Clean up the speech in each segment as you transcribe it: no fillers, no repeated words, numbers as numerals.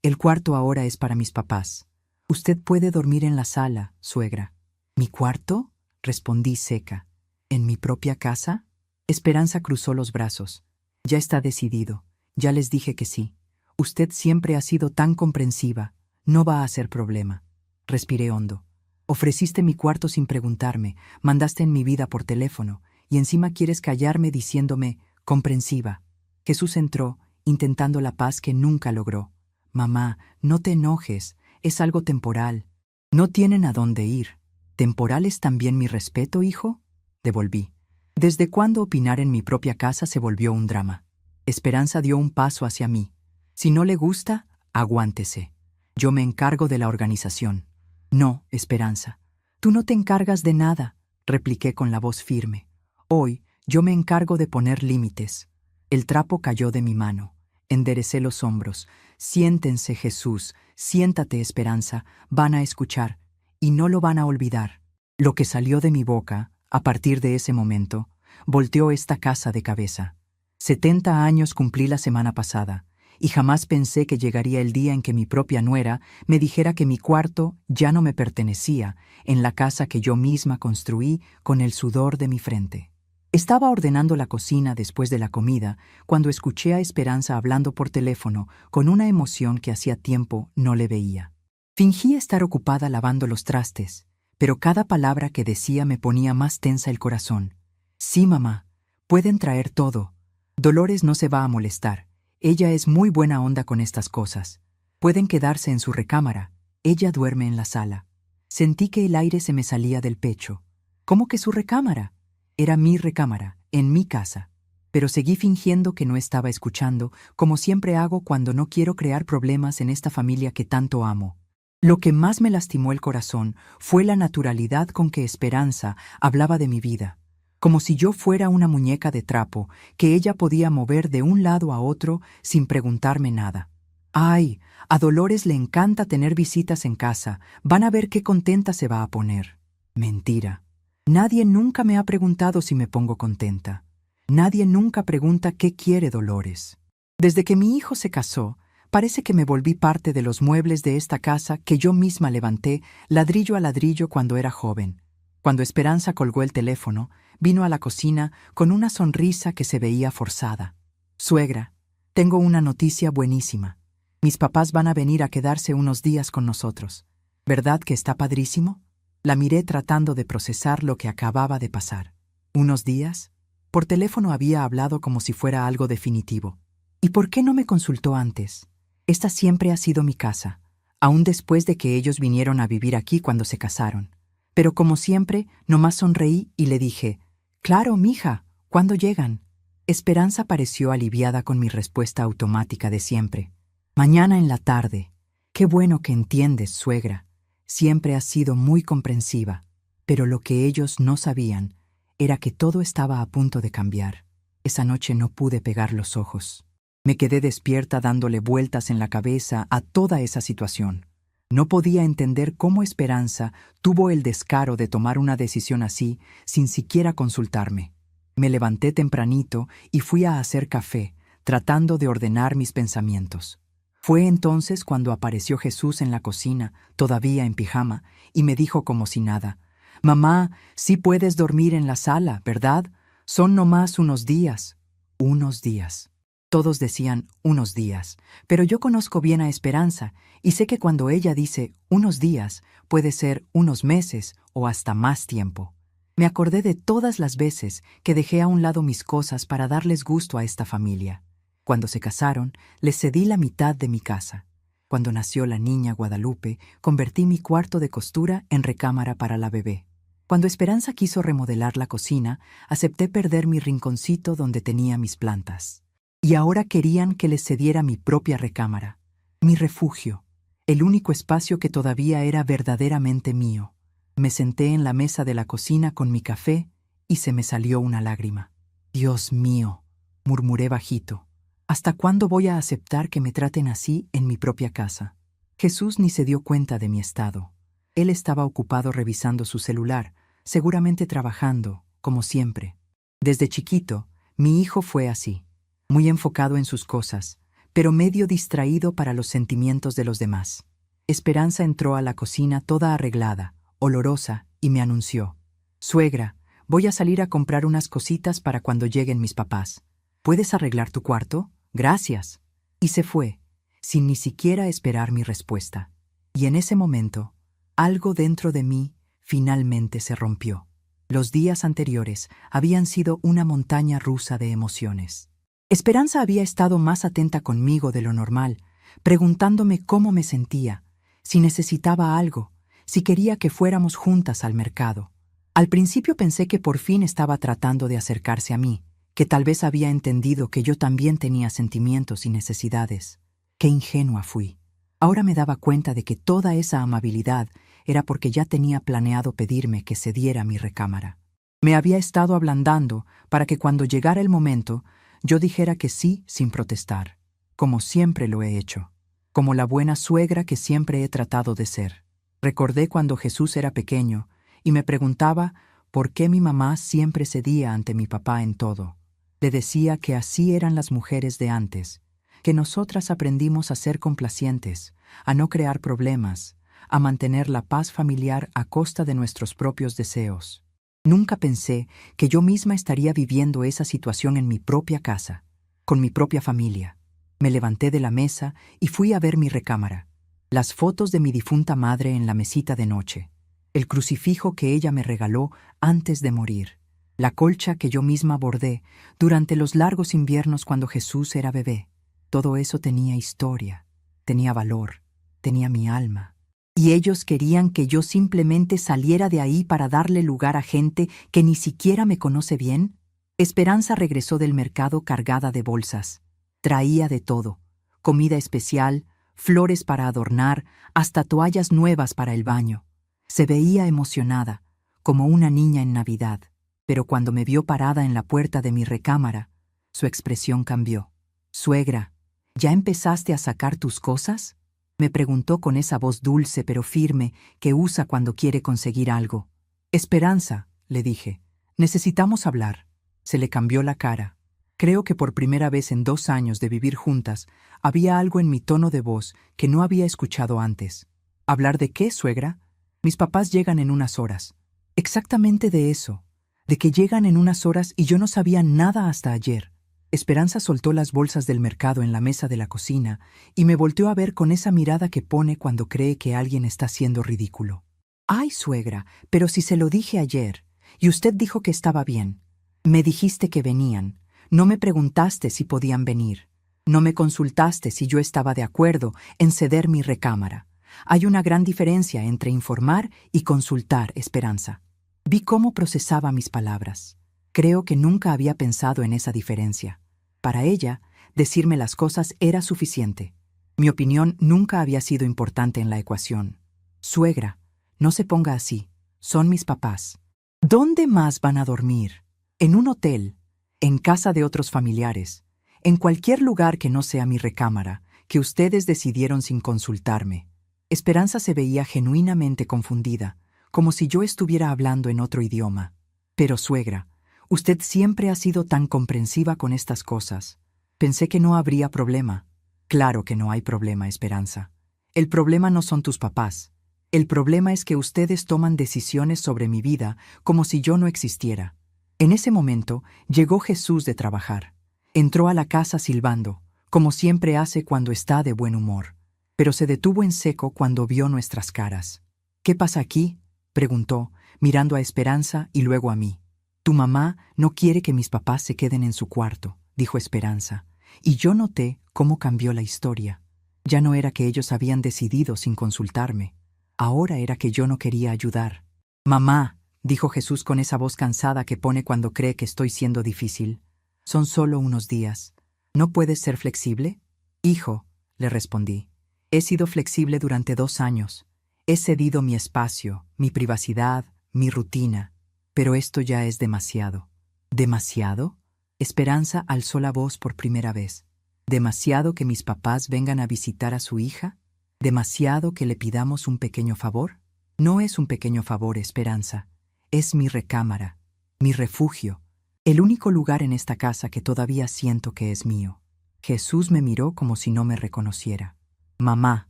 El cuarto ahora es para mis papás. Usted puede dormir en la sala, suegra. ¿Mi cuarto?, respondí seca. ¿En mi propia casa? Esperanza cruzó los brazos. Ya está decidido. Ya les dije que sí. Usted siempre ha sido tan comprensiva. No va a ser problema. Respiré hondo. Ofreciste mi cuarto sin preguntarme, mandaste en mi vida por teléfono, y encima quieres callarme diciéndome comprensiva. Jesús entró, intentando la paz que nunca logró. Mamá, no te enojes, es algo temporal. No tienen a dónde ir. ¿Temporal es también mi respeto, hijo? Devolví. ¿Desde cuándo opinar en mi propia casa se volvió un drama? Esperanza dio un paso hacia mí. Si no le gusta, aguántese. Yo me encargo de la organización. No, Esperanza. Tú no te encargas de nada, repliqué con la voz firme. Hoy, yo me encargo de poner límites. El trapo cayó de mi mano. Enderecé los hombros. Siéntense, Jesús, siéntate, Esperanza, van a escuchar, y no lo van a olvidar. Lo que salió de mi boca, a partir de ese momento, volteó esta casa de cabeza. 70 años cumplí la semana pasada, y jamás pensé que llegaría el día en que mi propia nuera me dijera que mi cuarto ya no me pertenecía en la casa que yo misma construí con el sudor de mi frente. Estaba ordenando la cocina después de la comida cuando escuché a Esperanza hablando por teléfono con una emoción que hacía tiempo no le veía. Fingí estar ocupada lavando los trastes, pero cada palabra que decía me ponía más tensa el corazón. Sí, mamá, pueden traer todo. Dolores no se va a molestar. Ella es muy buena onda con estas cosas. Pueden quedarse en su recámara. Ella duerme en la sala. Sentí que el aire se me salía del pecho. ¿Cómo que su recámara? Era mi recámara, en mi casa. Pero seguí fingiendo que no estaba escuchando, como siempre hago cuando no quiero crear problemas en esta familia que tanto amo. Lo que más me lastimó el corazón fue la naturalidad con que Esperanza hablaba de mi vida, como si yo fuera una muñeca de trapo que ella podía mover de un lado a otro sin preguntarme nada. ¡Ay! A Dolores le encanta tener visitas en casa, van a ver qué contenta se va a poner. Mentira. Nadie nunca me ha preguntado si me pongo contenta. Nadie nunca pregunta qué quiere Dolores. Desde que mi hijo se casó, parece que me volví parte de los muebles de esta casa que yo misma levanté ladrillo a ladrillo cuando era joven. Cuando Esperanza colgó el teléfono, vino a la cocina con una sonrisa que se veía forzada. Suegra, tengo una noticia buenísima. Mis papás van a venir a quedarse unos días con nosotros. ¿Verdad que está padrísimo? La miré tratando de procesar lo que acababa de pasar. ¿Unos días? Por teléfono había hablado como si fuera algo definitivo. ¿Y por qué no me consultó antes? Esta siempre ha sido mi casa, aún después de que ellos vinieron a vivir aquí cuando se casaron. Pero como siempre, nomás sonreí y le dije, «Claro, mija, ¿cuándo llegan?» Esperanza pareció aliviada con mi respuesta automática de siempre. «Mañana en la tarde. Qué bueno que entiendes, suegra. Siempre has sido muy comprensiva». Pero lo que ellos no sabían era que todo estaba a punto de cambiar. Esa noche no pude pegar los ojos. Me quedé despierta dándole vueltas en la cabeza a toda esa situación. No podía entender cómo Esperanza tuvo el descaro de tomar una decisión así sin siquiera consultarme. Me levanté tempranito y fui a hacer café, tratando de ordenar mis pensamientos. Fue entonces cuando apareció Jesús en la cocina, todavía en pijama, y me dijo como si nada, «Mamá, sí puedes dormir en la sala, ¿verdad? Son nomás unos días». Unos días. Todos decían unos días, pero yo conozco bien a Esperanza y sé que cuando ella dice unos días, puede ser unos meses o hasta más tiempo. Me acordé de todas las veces que dejé a un lado mis cosas para darles gusto a esta familia. Cuando se casaron, les cedí la mitad de mi casa. Cuando nació la niña Guadalupe, convertí mi cuarto de costura en recámara para la bebé. Cuando Esperanza quiso remodelar la cocina, acepté perder mi rinconcito donde tenía mis plantas. Y ahora querían que les cediera mi propia recámara, mi refugio, el único espacio que todavía era verdaderamente mío. Me senté en la mesa de la cocina con mi café y se me salió una lágrima. «Dios mío», murmuré bajito, «¿hasta cuándo voy a aceptar que me traten así en mi propia casa?» Jesús ni se dio cuenta de mi estado. Él estaba ocupado revisando su celular, seguramente trabajando, como siempre. Desde chiquito, mi hijo fue así. Muy enfocado en sus cosas, pero medio distraído para los sentimientos de los demás. Esperanza entró a la cocina toda arreglada, olorosa, y me anunció: «Suegra, voy a salir a comprar unas cositas para cuando lleguen mis papás. ¿Puedes arreglar tu cuarto? Gracias». Y se fue, sin ni siquiera esperar mi respuesta. Y en ese momento, algo dentro de mí finalmente se rompió. Los días anteriores habían sido una montaña rusa de emociones. Esperanza había estado más atenta conmigo de lo normal, preguntándome cómo me sentía, si necesitaba algo, si quería que fuéramos juntas al mercado. Al principio pensé que por fin estaba tratando de acercarse a mí, que tal vez había entendido que yo también tenía sentimientos y necesidades. Qué ingenua fui. Ahora me daba cuenta de que toda esa amabilidad era porque ya tenía planeado pedirme que cediera mi recámara. Me había estado ablandando para que cuando llegara el momento yo dijera que sí sin protestar, como siempre lo he hecho, como la buena suegra que siempre he tratado de ser. Recordé cuando Jesús era pequeño y me preguntaba por qué mi mamá siempre cedía ante mi papá en todo. Le decía que así eran las mujeres de antes, que nosotras aprendimos a ser complacientes, a no crear problemas, a mantener la paz familiar a costa de nuestros propios deseos. Nunca pensé que yo misma estaría viviendo esa situación en mi propia casa, con mi propia familia. Me levanté de la mesa y fui a ver mi recámara. Las fotos de mi difunta madre en la mesita de noche, el crucifijo que ella me regaló antes de morir, la colcha que yo misma bordé durante los largos inviernos cuando Jesús era bebé. Todo eso tenía historia, tenía valor, tenía mi alma. ¿Y ellos querían que yo simplemente saliera de ahí para darle lugar a gente que ni siquiera me conoce bien? Esperanza regresó del mercado cargada de bolsas. Traía de todo: comida especial, flores para adornar, hasta toallas nuevas para el baño. Se veía emocionada, como una niña en Navidad, pero cuando me vio parada en la puerta de mi recámara, su expresión cambió. «Suegra, ¿ya empezaste a sacar tus cosas?», me preguntó con esa voz dulce pero firme que usa cuando quiere conseguir algo. «Esperanza», le dije, «necesitamos hablar». Se le cambió la cara. Creo que por primera vez en 2 años de vivir juntas, había algo en mi tono de voz que no había escuchado antes. «¿Hablar de qué, suegra? Mis papás llegan en unas horas». «Exactamente de eso, de que llegan en unas horas y yo no sabía nada hasta ayer». Esperanza soltó las bolsas del mercado en la mesa de la cocina y me volteó a ver con esa mirada que pone cuando cree que alguien está siendo ridículo. «Ay, suegra, pero si se lo dije ayer, y usted dijo que estaba bien. Me dijiste que venían, no me preguntaste si podían venir, no me consultaste si yo estaba de acuerdo en ceder mi recámara. Hay una gran diferencia entre informar y consultar, Esperanza». Vi cómo procesaba mis palabras. Creo que nunca había pensado en esa diferencia. Para ella, decirme las cosas era suficiente. Mi opinión nunca había sido importante en la ecuación. «Suegra, no se ponga así. Son mis papás. ¿Dónde más van a dormir? ¿En un hotel? ¿En casa de otros familiares? En cualquier lugar que no sea mi recámara, que ustedes decidieron sin consultarme». Esperanza se veía genuinamente confundida, como si yo estuviera hablando en otro idioma. «Pero, suegra, usted siempre ha sido tan comprensiva con estas cosas. Pensé que no habría problema». «Claro que no hay problema, Esperanza. El problema no son tus papás. El problema es que ustedes toman decisiones sobre mi vida como si yo no existiera». En ese momento llegó Jesús de trabajar. Entró a la casa silbando, como siempre hace cuando está de buen humor, pero se detuvo en seco cuando vio nuestras caras. «¿Qué pasa aquí?», preguntó, mirando a Esperanza y luego a mí. «Tu mamá no quiere que mis papás se queden en su cuarto», dijo Esperanza, y yo noté cómo cambió la historia. Ya no era que ellos habían decidido sin consultarme. Ahora era que yo no quería ayudar. «Mamá», dijo Jesús con esa voz cansada que pone cuando cree que estoy siendo difícil, «son solo unos días. ¿No puedes ser flexible?». «Hijo», le respondí, «he sido flexible durante 2 años. He cedido mi espacio, mi privacidad, mi rutina. Pero esto ya es demasiado». «¿Demasiado?». Esperanza alzó la voz por primera vez. «¿Demasiado que mis papás vengan a visitar a su hija? ¿Demasiado que le pidamos un pequeño favor?». «No es un pequeño favor, Esperanza. Es mi recámara, mi refugio, el único lugar en esta casa que todavía siento que es mío». Jesús me miró como si no me reconociera. Mamá,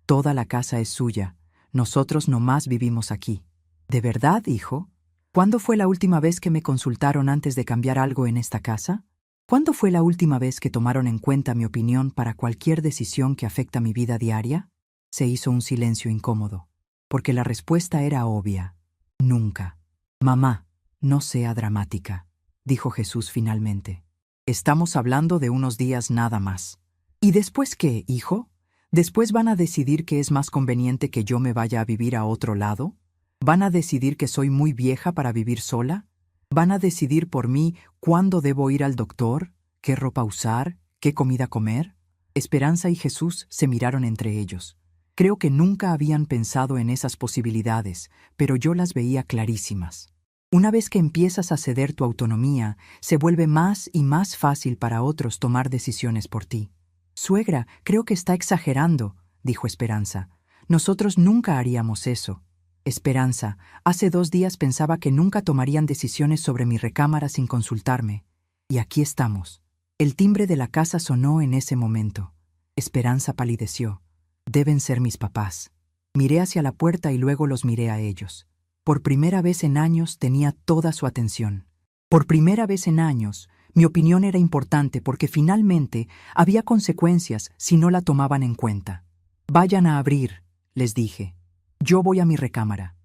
toda la casa es suya. Nosotros nomás vivimos aquí. ¿De verdad, hijo? ¿Cuándo fue la última vez que me consultaron antes de cambiar algo en esta casa? ¿Cuándo fue la última vez que tomaron en cuenta mi opinión para cualquier decisión que afecta mi vida diaria? Se hizo un silencio incómodo, porque la respuesta era obvia. Nunca. Mamá, no sea dramática, dijo Jesús finalmente. Estamos hablando de unos días nada más. ¿Y después qué, hijo? ¿Después van a decidir que es más conveniente que yo me vaya a vivir a otro lado? ¿Van a decidir que soy muy vieja para vivir sola? ¿Van a decidir por mí cuándo debo ir al doctor, qué ropa usar, qué comida comer? Esperanza y Jesús se miraron entre ellos. Creo que nunca habían pensado en esas posibilidades, pero yo las veía clarísimas. Una vez que empiezas a ceder tu autonomía, se vuelve más y más fácil para otros tomar decisiones por ti. Suegra, creo que está exagerando, dijo Esperanza. Nosotros nunca haríamos eso. Esperanza, hace 2 días pensaba que nunca tomarían decisiones sobre mi recámara sin consultarme. Y aquí estamos. El timbre de la casa sonó en ese momento. Esperanza palideció. Deben ser mis papás. Miré hacia la puerta y luego los miré a ellos. Por primera vez en años tenía toda su atención. Por primera vez en años, mi opinión era importante porque finalmente había consecuencias si no la tomaban en cuenta. Vayan a abrir, les dije. Yo voy a mi recámara,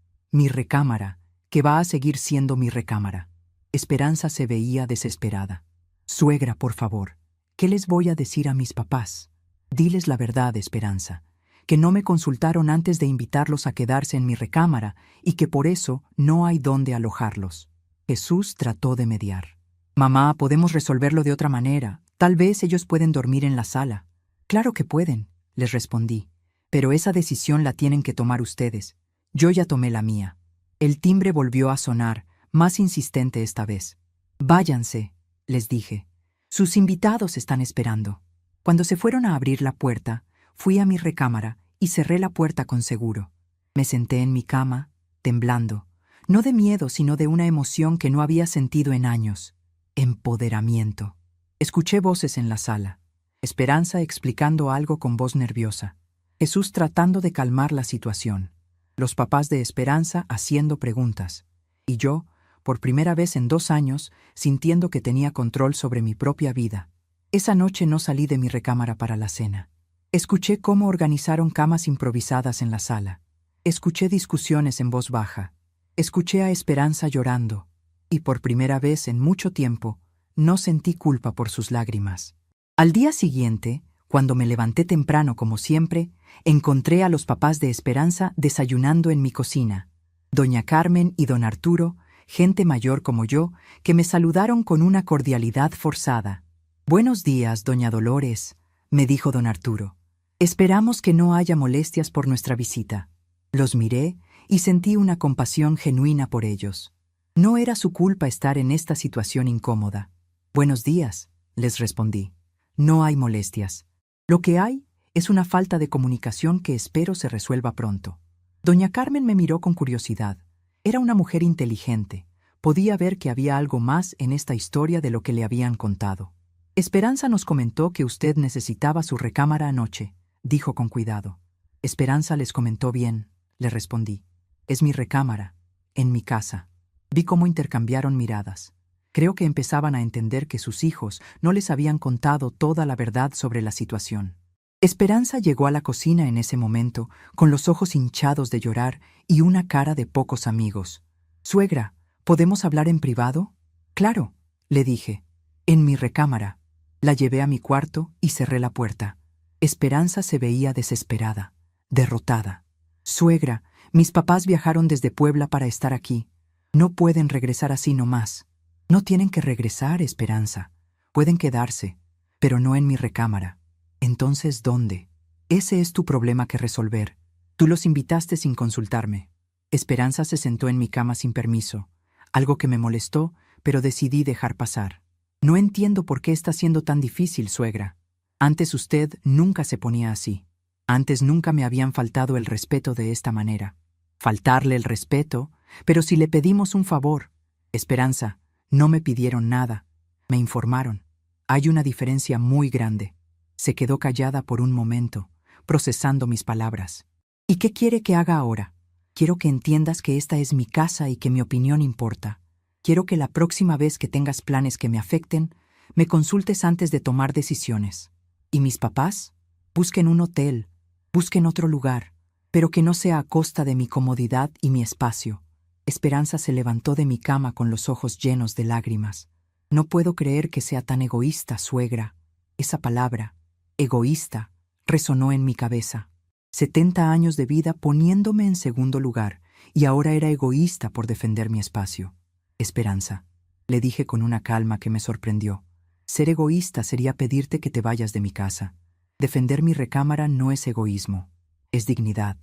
que va a seguir siendo mi recámara. Esperanza se veía desesperada. Suegra, por favor, ¿qué les voy a decir a mis papás? Diles la verdad, Esperanza, que no me consultaron antes de invitarlos a quedarse en mi recámara y que por eso no hay dónde alojarlos. Jesús trató de mediar. Mamá, podemos resolverlo de otra manera. Tal vez ellos pueden dormir en la sala. Claro que pueden, les respondí. Pero esa decisión la tienen que tomar ustedes. Yo ya tomé la mía. El timbre volvió a sonar, más insistente esta vez. Váyanse, les dije. Sus invitados están esperando. Cuando se fueron a abrir la puerta, fui a mi recámara y cerré la puerta con seguro. Me senté en mi cama, temblando, no de miedo, sino de una emoción que no había sentido en años. Empoderamiento. Escuché voces en la sala. Esperanza explicando algo con voz nerviosa. Jesús tratando de calmar la situación. Los papás de Esperanza haciendo preguntas. Y yo, por primera vez en 2 años, sintiendo que tenía control sobre mi propia vida. Esa noche no salí de mi recámara para la cena. Escuché cómo organizaron camas improvisadas en la sala. Escuché discusiones en voz baja. Escuché a Esperanza llorando. Y por primera vez en mucho tiempo, no sentí culpa por sus lágrimas. Al día siguiente, cuando me levanté temprano como siempre, encontré a los papás de Esperanza desayunando en mi cocina. Doña Carmen y don Arturo, gente mayor como yo, que me saludaron con una cordialidad forzada. «Buenos días, doña Dolores», me dijo don Arturo. «Esperamos que no haya molestias por nuestra visita». Los miré y sentí una compasión genuina por ellos. No era su culpa estar en esta situación incómoda. «Buenos días», les respondí. «No hay molestias. Lo que hay es una falta de comunicación que espero se resuelva pronto». Doña Carmen me miró con curiosidad. Era una mujer inteligente. Podía ver que había algo más en esta historia de lo que le habían contado. «Esperanza nos comentó que usted necesitaba su recámara anoche», dijo con cuidado. «Esperanza les comentó bien», le respondí. «Es mi recámara, en mi casa». Vi cómo intercambiaron miradas. Creo que empezaban a entender que sus hijos no les habían contado toda la verdad sobre la situación. Esperanza llegó a la cocina en ese momento, con los ojos hinchados de llorar y una cara de pocos amigos. «Suegra, ¿podemos hablar en privado?» «Claro», le dije. «En mi recámara». La llevé a mi cuarto y cerré la puerta. Esperanza se veía desesperada, derrotada. «Suegra, mis papás viajaron desde Puebla para estar aquí. No pueden regresar así nomás». «No tienen que regresar, Esperanza. Pueden quedarse, pero no en mi recámara». «Entonces, ¿dónde? Ese es tu problema que resolver. Tú los invitaste sin consultarme». Esperanza se sentó en mi cama sin permiso, algo que me molestó, pero decidí dejar pasar. «No entiendo por qué está siendo tan difícil, suegra. Antes usted nunca se ponía así. Antes nunca me habían faltado el respeto de esta manera». «Faltarle el respeto? Pero si le pedimos un favor». «Esperanza, no me pidieron nada. Me informaron. Hay una diferencia muy grande. Se quedó callada por un momento, procesando mis palabras. ¿Y qué quiere que haga ahora? Quiero que entiendas que esta es mi casa y que mi opinión importa. Quiero que la próxima vez que tengas planes que me afecten, me consultes antes de tomar decisiones. ¿Y mis papás? Busquen un hotel, busquen otro lugar, pero que no sea a costa de mi comodidad y mi espacio. Esperanza se levantó de mi cama con los ojos llenos de lágrimas. No puedo creer que sea tan egoísta, suegra. Esa palabra, egoísta, resonó en mi cabeza. 70 años de vida poniéndome en segundo lugar, y ahora era egoísta por defender mi espacio. Esperanza, le dije con una calma que me sorprendió. Ser egoísta sería pedirte que te vayas de mi casa. Defender mi recámara no es egoísmo, es dignidad.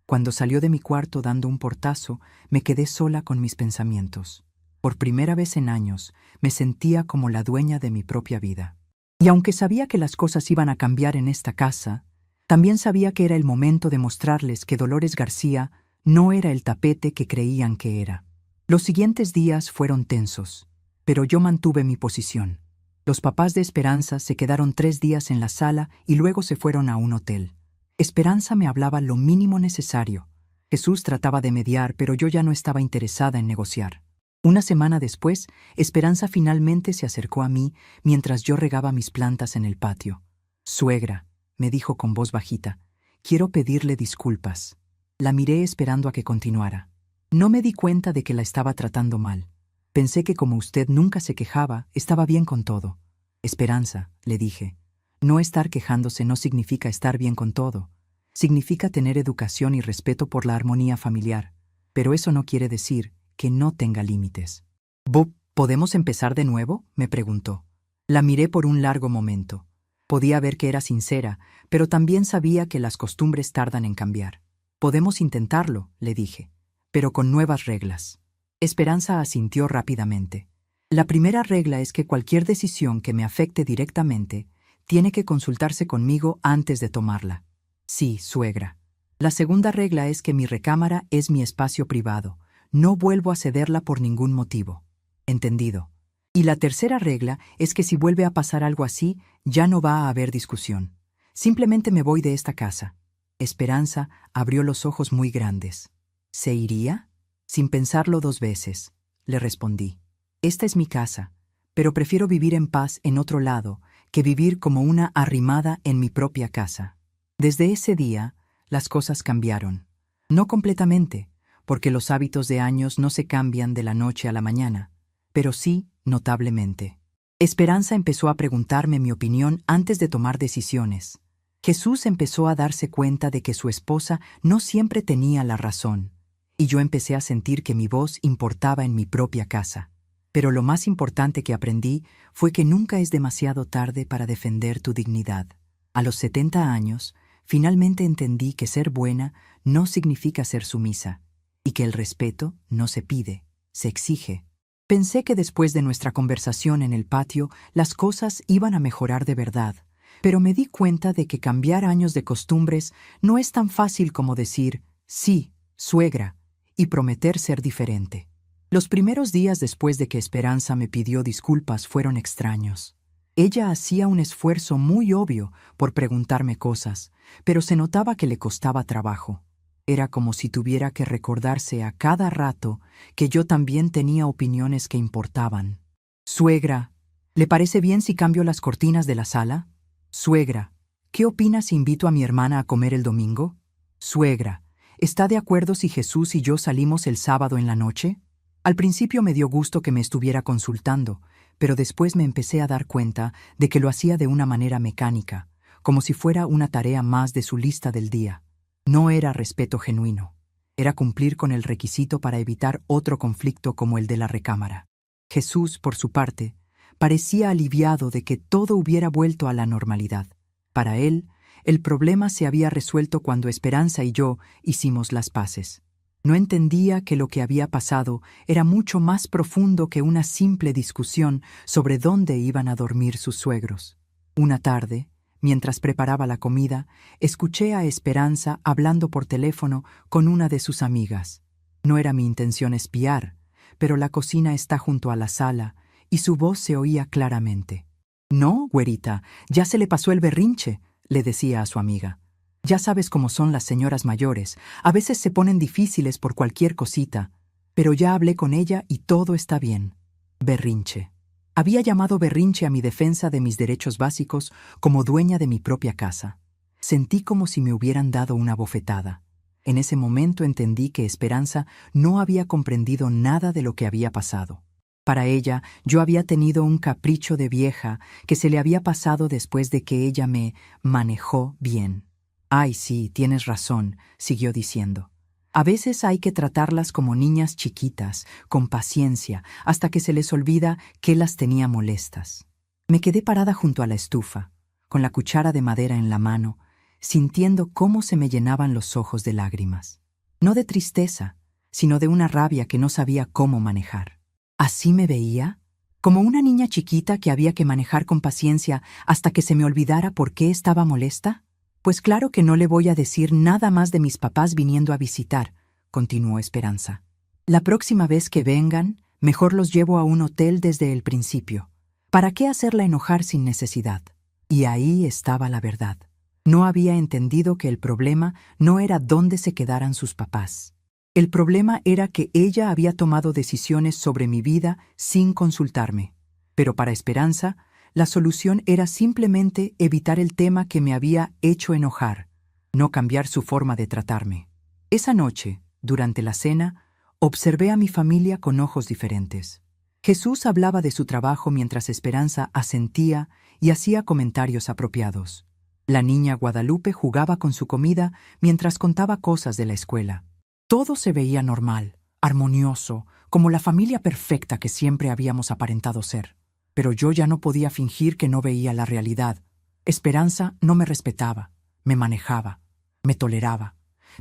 Cuando salió de mi cuarto dando un portazo, me quedé sola con mis pensamientos. Por primera vez en años, me sentía como la dueña de mi propia vida. Y aunque sabía que las cosas iban a cambiar en esta casa, también sabía que era el momento de mostrarles que Dolores García no era el tapete que creían que era. Los siguientes días fueron tensos, pero yo mantuve mi posición. Los papás de Esperanza se quedaron 3 días en la sala y luego se fueron a un hotel. Esperanza me hablaba lo mínimo necesario. Jesús trataba de mediar, pero yo ya no estaba interesada en negociar. Una semana después, Esperanza finalmente se acercó a mí mientras yo regaba mis plantas en el patio. «Suegra», me dijo con voz bajita, «quiero pedirle disculpas». La miré esperando a que continuara. No me di cuenta de que la estaba tratando mal. Pensé que como usted nunca se quejaba, estaba bien con todo. «Esperanza», le dije, «no estar quejándose no significa estar bien con todo. Significa tener educación y respeto por la armonía familiar. Pero eso no quiere decir que no tenga límites». «Bob, ¿podemos empezar de nuevo?», me preguntó. La miré por un largo momento. Podía ver que era sincera, pero también sabía que las costumbres tardan en cambiar. «Podemos intentarlo», le dije, «pero con nuevas reglas». Esperanza asintió rápidamente. «La primera regla es que cualquier decisión que me afecte directamente tiene que consultarse conmigo antes de tomarla». «Sí, suegra». «La segunda regla es que mi recámara es mi espacio privado. No vuelvo a cederla por ningún motivo». «Entendido». «Y la tercera regla es que si vuelve a pasar algo así, ya no va a haber discusión. Simplemente me voy de esta casa». Esperanza abrió los ojos muy grandes. «¿Se iría?». «Sin pensarlo 2 veces», le respondí. «Esta es mi casa, pero prefiero vivir en paz en otro lado que vivir como una arrimada en mi propia casa». Desde ese día, las cosas cambiaron. No completamente, porque los hábitos de años no se cambian de la noche a la mañana, pero sí notablemente. Esperanza empezó a preguntarme mi opinión antes de tomar decisiones. Jesús empezó a darse cuenta de que su esposa no siempre tenía la razón, y yo empecé a sentir que mi voz importaba en mi propia casa. Pero lo más importante que aprendí fue que nunca es demasiado tarde para defender tu dignidad. A los 70 años, finalmente entendí que ser buena no significa ser sumisa, y que el respeto no se pide, se exige. Pensé que después de nuestra conversación en el patio, las cosas iban a mejorar de verdad, pero me di cuenta de que cambiar años de costumbres no es tan fácil como decir «sí, suegra», y prometer ser diferente. Los primeros días después de que Esperanza me pidió disculpas fueron extraños. Ella hacía un esfuerzo muy obvio por preguntarme cosas, pero se notaba que le costaba trabajo. Era como si tuviera que recordarse a cada rato que yo también tenía opiniones que importaban. «Suegra, ¿le parece bien si cambio las cortinas de la sala?». «Suegra, ¿qué opina si invito a mi hermana a comer el domingo?». «Suegra, ¿está de acuerdo si Jesús y yo salimos el sábado en la noche?». Al principio me dio gusto que me estuviera consultando, pero después me empecé a dar cuenta de que lo hacía de una manera mecánica, como si fuera una tarea más de su lista del día. No era respeto genuino, era cumplir con el requisito para evitar otro conflicto como el de la recámara. Jesús, por su parte, parecía aliviado de que todo hubiera vuelto a la normalidad. Para él, el problema se había resuelto cuando Esperanza y yo hicimos las paces. No entendía que lo que había pasado era mucho más profundo que una simple discusión sobre dónde iban a dormir sus suegros. Una tarde, mientras preparaba la comida, escuché a Esperanza hablando por teléfono con una de sus amigas. No era mi intención espiar, pero la cocina está junto a la sala y su voz se oía claramente. No, güerita, ya se le pasó el berrinche, le decía a su amiga. Ya sabes cómo son las señoras mayores, a veces se ponen difíciles por cualquier cosita, pero ya hablé con ella y todo está bien. Berrinche. Había llamado berrinche a mi defensa de mis derechos básicos como dueña de mi propia casa. Sentí como si me hubieran dado una bofetada. En ese momento entendí que Esperanza no había comprendido nada de lo que había pasado. Para ella, yo había tenido un capricho de vieja que se le había pasado después de que ella me manejó bien. «Ay, sí, tienes razón», siguió diciendo. «A veces hay que tratarlas como niñas chiquitas, con paciencia, hasta que se les olvida que las tenía molestas». Me quedé parada junto a la estufa, con la cuchara de madera en la mano, sintiendo cómo se me llenaban los ojos de lágrimas. No de tristeza, sino de una rabia que no sabía cómo manejar. ¿Así me veía? ¿Como una niña chiquita que había que manejar con paciencia hasta que se me olvidara por qué estaba molesta? Pues claro que no le voy a decir nada más de mis papás viniendo a visitar, continuó Esperanza. La próxima vez que vengan, mejor los llevo a un hotel desde el principio. ¿Para qué hacerla enojar sin necesidad? Y ahí estaba la verdad. No había entendido que el problema no era dónde se quedaran sus papás. El problema era que ella había tomado decisiones sobre mi vida sin consultarme. Pero para Esperanza, la solución era simplemente evitar el tema que me había hecho enojar, no cambiar su forma de tratarme. Esa noche, durante la cena, observé a mi familia con ojos diferentes. Jesús hablaba de su trabajo mientras Esperanza asentía y hacía comentarios apropiados. La niña Guadalupe jugaba con su comida mientras contaba cosas de la escuela. Todo se veía normal, armonioso, como la familia perfecta que siempre habíamos aparentado ser. Pero yo ya no podía fingir que no veía la realidad. Esperanza no me respetaba, me manejaba, me toleraba.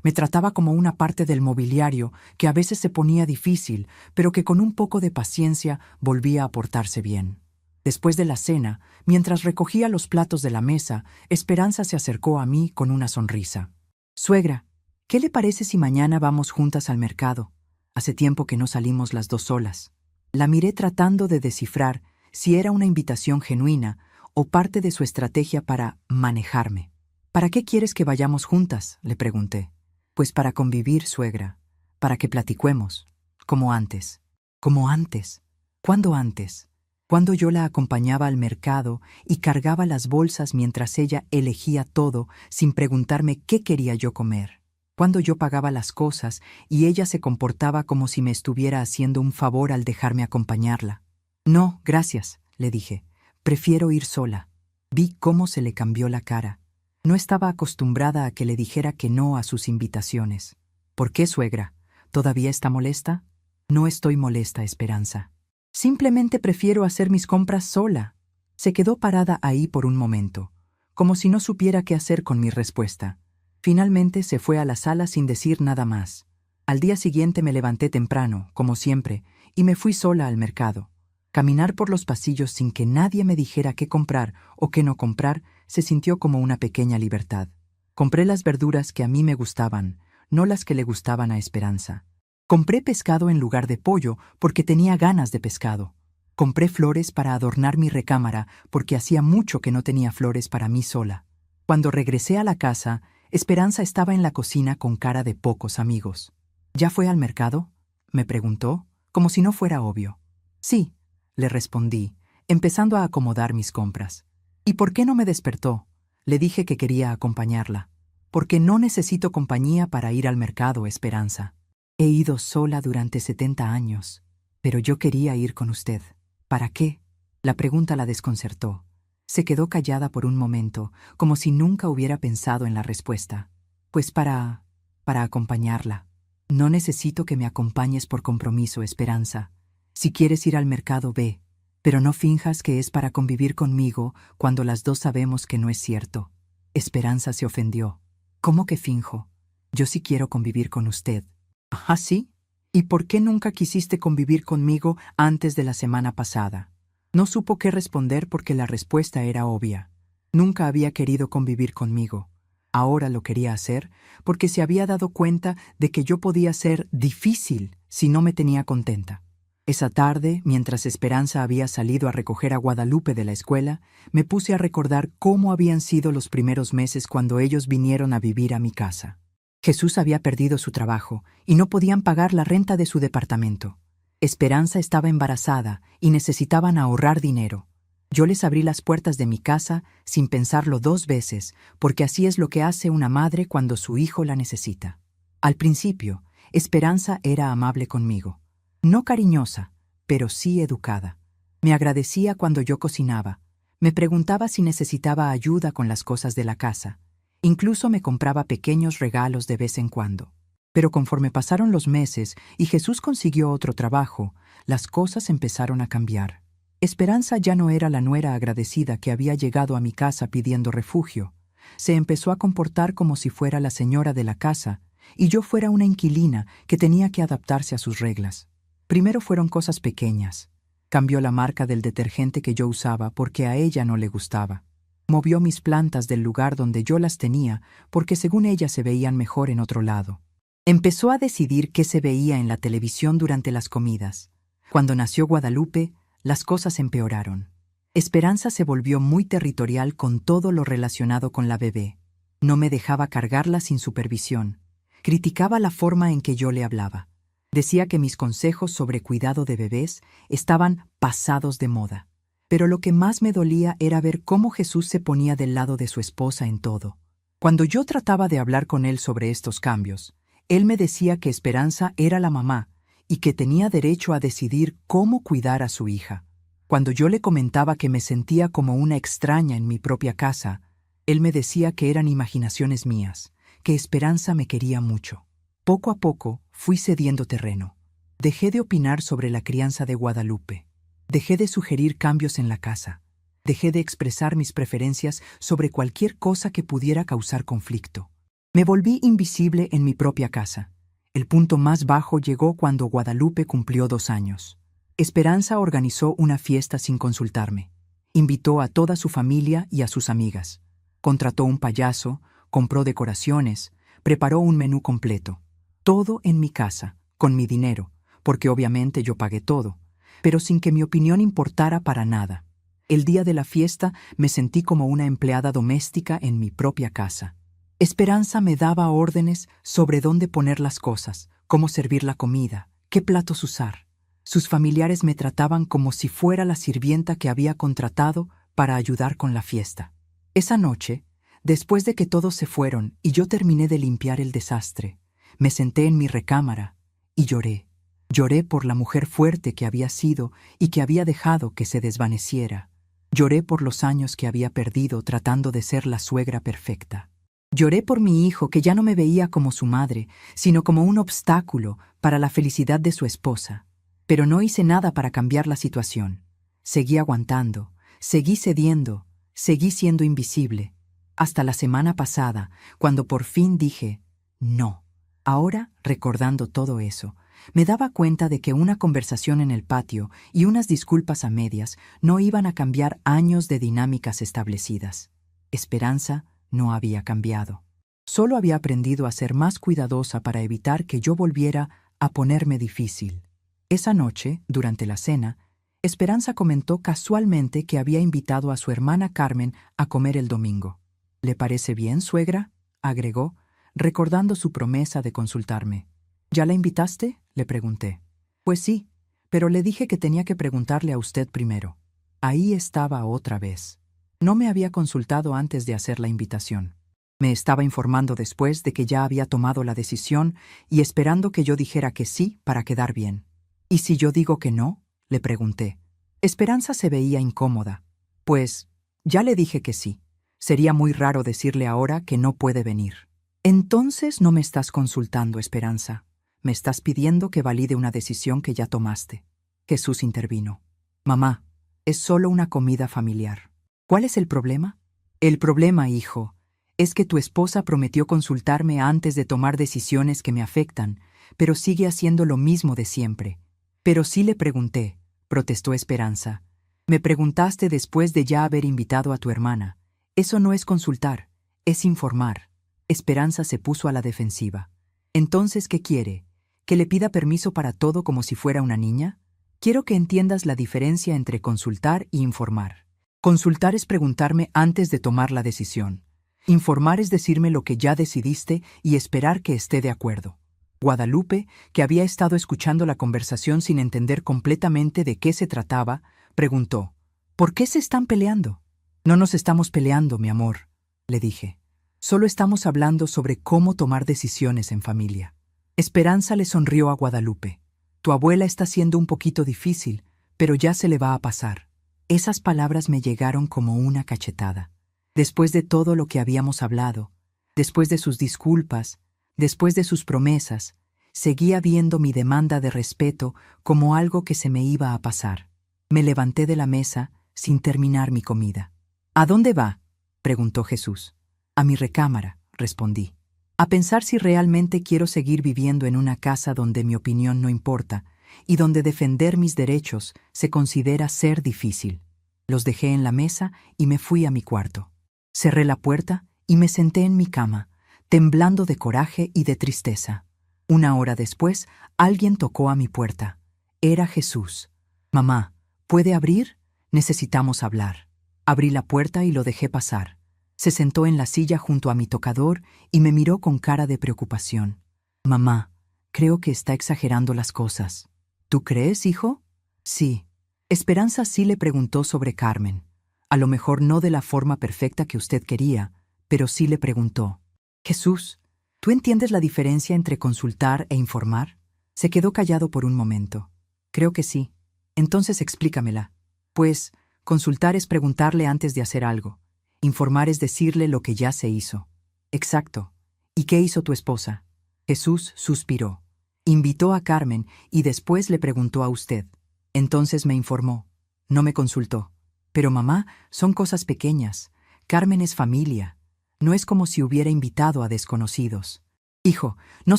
Me trataba como una parte del mobiliario que a veces se ponía difícil, pero que con un poco de paciencia volvía a portarse bien. Después de la cena, mientras recogía los platos de la mesa, Esperanza se acercó a mí con una sonrisa. «Suegra, ¿qué le parece si mañana vamos juntas al mercado? Hace tiempo que no salimos las dos solas». La miré tratando de descifrar si era una invitación genuina o parte de su estrategia para manejarme. «¿Para qué quieres que vayamos juntas?», le pregunté. «Pues para convivir, suegra, para que platiquemos, como antes». «¿Como antes? ¿Cuándo antes?» Cuando yo la acompañaba al mercado y cargaba las bolsas mientras ella elegía todo sin preguntarme qué quería yo comer. Cuando yo pagaba las cosas y ella se comportaba como si me estuviera haciendo un favor al dejarme acompañarla. «No, gracias», le dije. «Prefiero ir sola». Vi cómo se le cambió la cara. No estaba acostumbrada a que le dijera que no a sus invitaciones. «¿Por qué, suegra? ¿Todavía está molesta?» «No estoy molesta, Esperanza. Simplemente prefiero hacer mis compras sola». Se quedó parada ahí por un momento, como si no supiera qué hacer con mi respuesta. Finalmente se fue a la sala sin decir nada más. Al día siguiente me levanté temprano, como siempre, y me fui sola al mercado. Caminar por los pasillos sin que nadie me dijera qué comprar o qué no comprar se sintió como una pequeña libertad. Compré las verduras que a mí me gustaban, no las que le gustaban a Esperanza. Compré pescado en lugar de pollo porque tenía ganas de pescado. Compré flores para adornar mi recámara porque hacía mucho que no tenía flores para mí sola. Cuando regresé a la casa, Esperanza estaba en la cocina con cara de pocos amigos. «¿Ya fue al mercado?», me preguntó, como si no fuera obvio. «Sí», le respondí, empezando a acomodar mis compras. «¿Y por qué no me despertó?», le dije que quería acompañarla. «Porque no necesito compañía para ir al mercado, Esperanza. He ido sola durante 70 años, pero yo quería ir con usted». «¿Para qué?», la pregunta la desconcertó. Se quedó callada por un momento, como si nunca hubiera pensado en la respuesta. «Pues para acompañarla. No necesito que me acompañes por compromiso, Esperanza. Si quieres ir al mercado, ve, pero no finjas que es para convivir conmigo cuando las dos sabemos que no es cierto». Esperanza se ofendió. «¿Cómo que finjo? Yo sí quiero convivir con usted». «¿Ah, sí? ¿Y por qué nunca quisiste convivir conmigo antes de la semana pasada?». No supo qué responder porque la respuesta era obvia. Nunca había querido convivir conmigo. Ahora lo quería hacer porque se había dado cuenta de que yo podía ser difícil si no me tenía contenta. Esa tarde, mientras Esperanza había salido a recoger a Guadalupe de la escuela, me puse a recordar cómo habían sido los primeros meses cuando ellos vinieron a vivir a mi casa. Jesús había perdido su trabajo y no podían pagar la renta de su departamento. Esperanza estaba embarazada y necesitaban ahorrar dinero. Yo les abrí las puertas de mi casa sin pensarlo 2 veces, porque así es lo que hace una madre cuando su hijo la necesita. Al principio, Esperanza era amable conmigo. No cariñosa, pero sí educada. Me agradecía cuando yo cocinaba. Me preguntaba si necesitaba ayuda con las cosas de la casa. Incluso me compraba pequeños regalos de vez en cuando. Pero conforme pasaron los meses y Jesús consiguió otro trabajo, las cosas empezaron a cambiar. Esperanza ya no era la nuera agradecida que había llegado a mi casa pidiendo refugio. Se empezó a comportar como si fuera la señora de la casa y yo fuera una inquilina que tenía que adaptarse a sus reglas. Primero fueron cosas pequeñas. Cambió la marca del detergente que yo usaba porque a ella no le gustaba. Movió mis plantas del lugar donde yo las tenía porque según ella se veían mejor en otro lado. Empezó a decidir qué se veía en la televisión durante las comidas. Cuando nació Guadalupe, las cosas empeoraron. Esperanza se volvió muy territorial con todo lo relacionado con la bebé. No me dejaba cargarla sin supervisión. Criticaba la forma en que yo le hablaba. Decía que mis consejos sobre cuidado de bebés estaban pasados de moda. Pero lo que más me dolía era ver cómo Jesús se ponía del lado de su esposa en todo. Cuando yo trataba de hablar con él sobre estos cambios, él me decía que Esperanza era la mamá y que tenía derecho a decidir cómo cuidar a su hija. Cuando yo le comentaba que me sentía como una extraña en mi propia casa, él me decía que eran imaginaciones mías, que Esperanza me quería mucho. Poco a poco fui cediendo terreno. Dejé de opinar sobre la crianza de Guadalupe. Dejé de sugerir cambios en la casa. Dejé de expresar mis preferencias sobre cualquier cosa que pudiera causar conflicto. Me volví invisible en mi propia casa. El punto más bajo llegó cuando Guadalupe cumplió 2 años. Esperanza organizó una fiesta sin consultarme. Invitó a toda su familia y a sus amigas. Contrató un payaso, compró decoraciones, preparó un menú completo. Todo en mi casa, con mi dinero, porque obviamente yo pagué todo, pero sin que mi opinión importara para nada. El día de la fiesta me sentí como una empleada doméstica en mi propia casa. Esperanza me daba órdenes sobre dónde poner las cosas, cómo servir la comida, qué platos usar. Sus familiares me trataban como si fuera la sirvienta que había contratado para ayudar con la fiesta. Esa noche, después de que todos se fueron y yo terminé de limpiar el desastre, me senté en mi recámara y lloré. Lloré por la mujer fuerte que había sido y que había dejado que se desvaneciera. Lloré por los años que había perdido tratando de ser la suegra perfecta. Lloré por mi hijo que ya no me veía como su madre, sino como un obstáculo para la felicidad de su esposa. Pero no hice nada para cambiar la situación. Seguí aguantando, seguí cediendo, seguí siendo invisible. Hasta la semana pasada, cuando por fin dije, no. Ahora, recordando todo eso, me daba cuenta de que una conversación en el patio y unas disculpas a medias no iban a cambiar años de dinámicas establecidas. Esperanza no había cambiado. Solo había aprendido a ser más cuidadosa para evitar que yo volviera a ponerme difícil. Esa noche, durante la cena, Esperanza comentó casualmente que había invitado a su hermana Carmen a comer el domingo. ¿Le parece bien, suegra?, agregó, recordando su promesa de consultarme. ¿Ya la invitaste?, le pregunté. Pues sí, pero le dije que tenía que preguntarle a usted primero. Ahí estaba otra vez. No me había consultado antes de hacer la invitación. Me estaba informando después de que ya había tomado la decisión y esperando que yo dijera que sí para quedar bien. ¿Y si yo digo que no?, le pregunté. Esperanza se veía incómoda. Pues, ya le dije que sí. Sería muy raro decirle ahora que no puede venir. Entonces no me estás consultando, Esperanza. Me estás pidiendo que valide una decisión que ya tomaste. Jesús intervino. Mamá, es solo una comida familiar. ¿Cuál es el problema? El problema, hijo, es que tu esposa prometió consultarme antes de tomar decisiones que me afectan, pero sigue haciendo lo mismo de siempre. Pero sí le pregunté, protestó Esperanza. Me preguntaste después de ya haber invitado a tu hermana. Eso no es consultar, es informar. Esperanza se puso a la defensiva. Entonces, ¿qué quiere? ¿Que le pida permiso para todo como si fuera una niña? Quiero que entiendas la diferencia entre consultar y informar. Consultar es preguntarme antes de tomar la decisión. Informar es decirme lo que ya decidiste y esperar que esté de acuerdo. Guadalupe, que había estado escuchando la conversación sin entender completamente de qué se trataba, preguntó: ¿Por qué se están peleando? No nos estamos peleando, mi amor, le dije. Solo estamos hablando sobre cómo tomar decisiones en familia. Esperanza le sonrió a Guadalupe. Tu abuela está siendo un poquito difícil, pero ya se le va a pasar. Esas palabras me llegaron como una cachetada. Después de todo lo que habíamos hablado, después de sus disculpas, después de sus promesas, seguía viendo mi demanda de respeto como algo que se me iba a pasar. Me levanté de la mesa sin terminar mi comida. ¿A dónde va?, preguntó Jesús. A mi recámara, respondí. A pensar si realmente quiero seguir viviendo en una casa donde mi opinión no importa y donde defender mis derechos se considera ser difícil. Los dejé en la mesa y me fui a mi cuarto. Cerré la puerta y me senté en mi cama, temblando de coraje y de tristeza. Una hora después, alguien tocó a mi puerta. Era Jesús. Mamá, ¿puede abrir? Necesitamos hablar. Abrí la puerta y lo dejé pasar. Se sentó en la silla junto a mi tocador y me miró con cara de preocupación. Mamá, creo que está exagerando las cosas. ¿Tú crees, hijo? Sí. Esperanza sí le preguntó sobre Carmen. A lo mejor no de la forma perfecta que usted quería, pero sí le preguntó. Jesús, ¿tú entiendes la diferencia entre consultar e informar? Se quedó callado por un momento. Creo que sí. Entonces explícamela. Pues, consultar es preguntarle antes de hacer algo. Informar es decirle lo que ya se hizo. Exacto. ¿Y qué hizo tu esposa? Jesús suspiró. Invitó a Carmen y después le preguntó a usted. Entonces me informó. No me consultó. Pero mamá, son cosas pequeñas. Carmen es familia. No es como si hubiera invitado a desconocidos. Hijo, no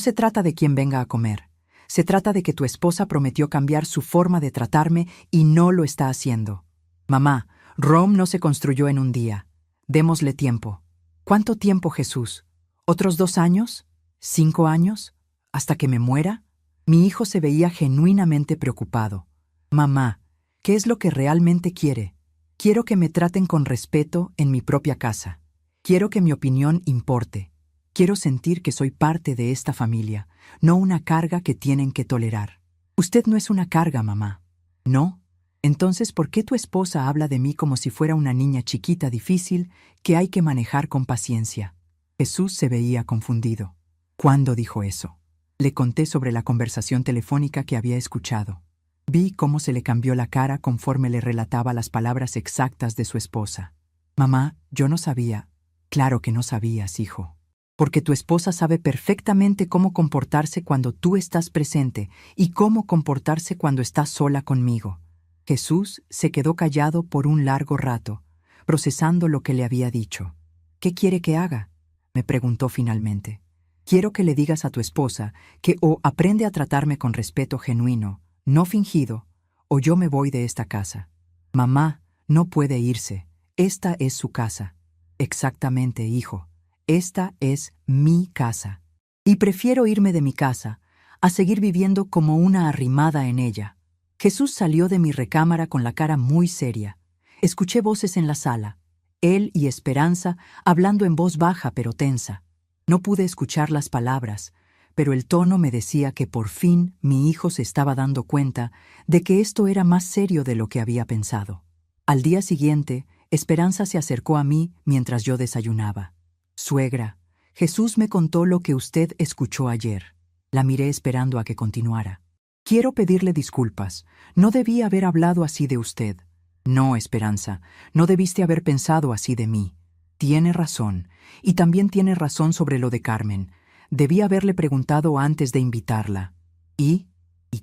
se trata de quién venga a comer. Se trata de que tu esposa prometió cambiar su forma de tratarme y no lo está haciendo. Mamá, Rome no se construyó en un día. Démosle tiempo. ¿Cuánto tiempo, Jesús? ¿Otros 2 años? ¿5 años? ¿Hasta que me muera? Mi hijo se veía genuinamente preocupado. Mamá, ¿qué es lo que realmente quiere? Quiero que me traten con respeto en mi propia casa. Quiero que mi opinión importe. Quiero sentir que soy parte de esta familia, no una carga que tienen que tolerar. Usted no es una carga, mamá. ¿No? Entonces, ¿por qué tu esposa habla de mí como si fuera una niña chiquita difícil que hay que manejar con paciencia? Jesús se veía confundido. ¿Cuándo dijo eso? Le conté sobre la conversación telefónica que había escuchado. Vi cómo se le cambió la cara conforme le relataba las palabras exactas de su esposa. Mamá, yo no sabía. Claro que no sabías, hijo. Porque tu esposa sabe perfectamente cómo comportarse cuando tú estás presente y cómo comportarse cuando estás sola conmigo. Jesús se quedó callado por un largo rato, procesando lo que le había dicho. ¿Qué quiere que haga?, me preguntó finalmente. Quiero que le digas a tu esposa que o aprende a tratarme con respeto genuino, no fingido, o yo me voy de esta casa. Mamá no puede irse. Esta es su casa. Exactamente, hijo. Esta es mi casa. Y prefiero irme de mi casa a seguir viviendo como una arrimada en ella. Jesús salió de mi recámara con la cara muy seria. Escuché voces en la sala. Él y Esperanza hablando en voz baja pero tensa. No pude escuchar las palabras, pero el tono me decía que por fin mi hijo se estaba dando cuenta de que esto era más serio de lo que había pensado. Al día siguiente, Esperanza se acercó a mí mientras yo desayunaba. Suegra, Jesús me contó lo que usted escuchó ayer. La miré esperando a que continuara. Quiero pedirle disculpas. No debí haber hablado así de usted. No, Esperanza, no debiste haber pensado así de mí. Tiene razón, y también tiene razón sobre lo de Carmen. Debí haberle preguntado antes de invitarla. ¿Y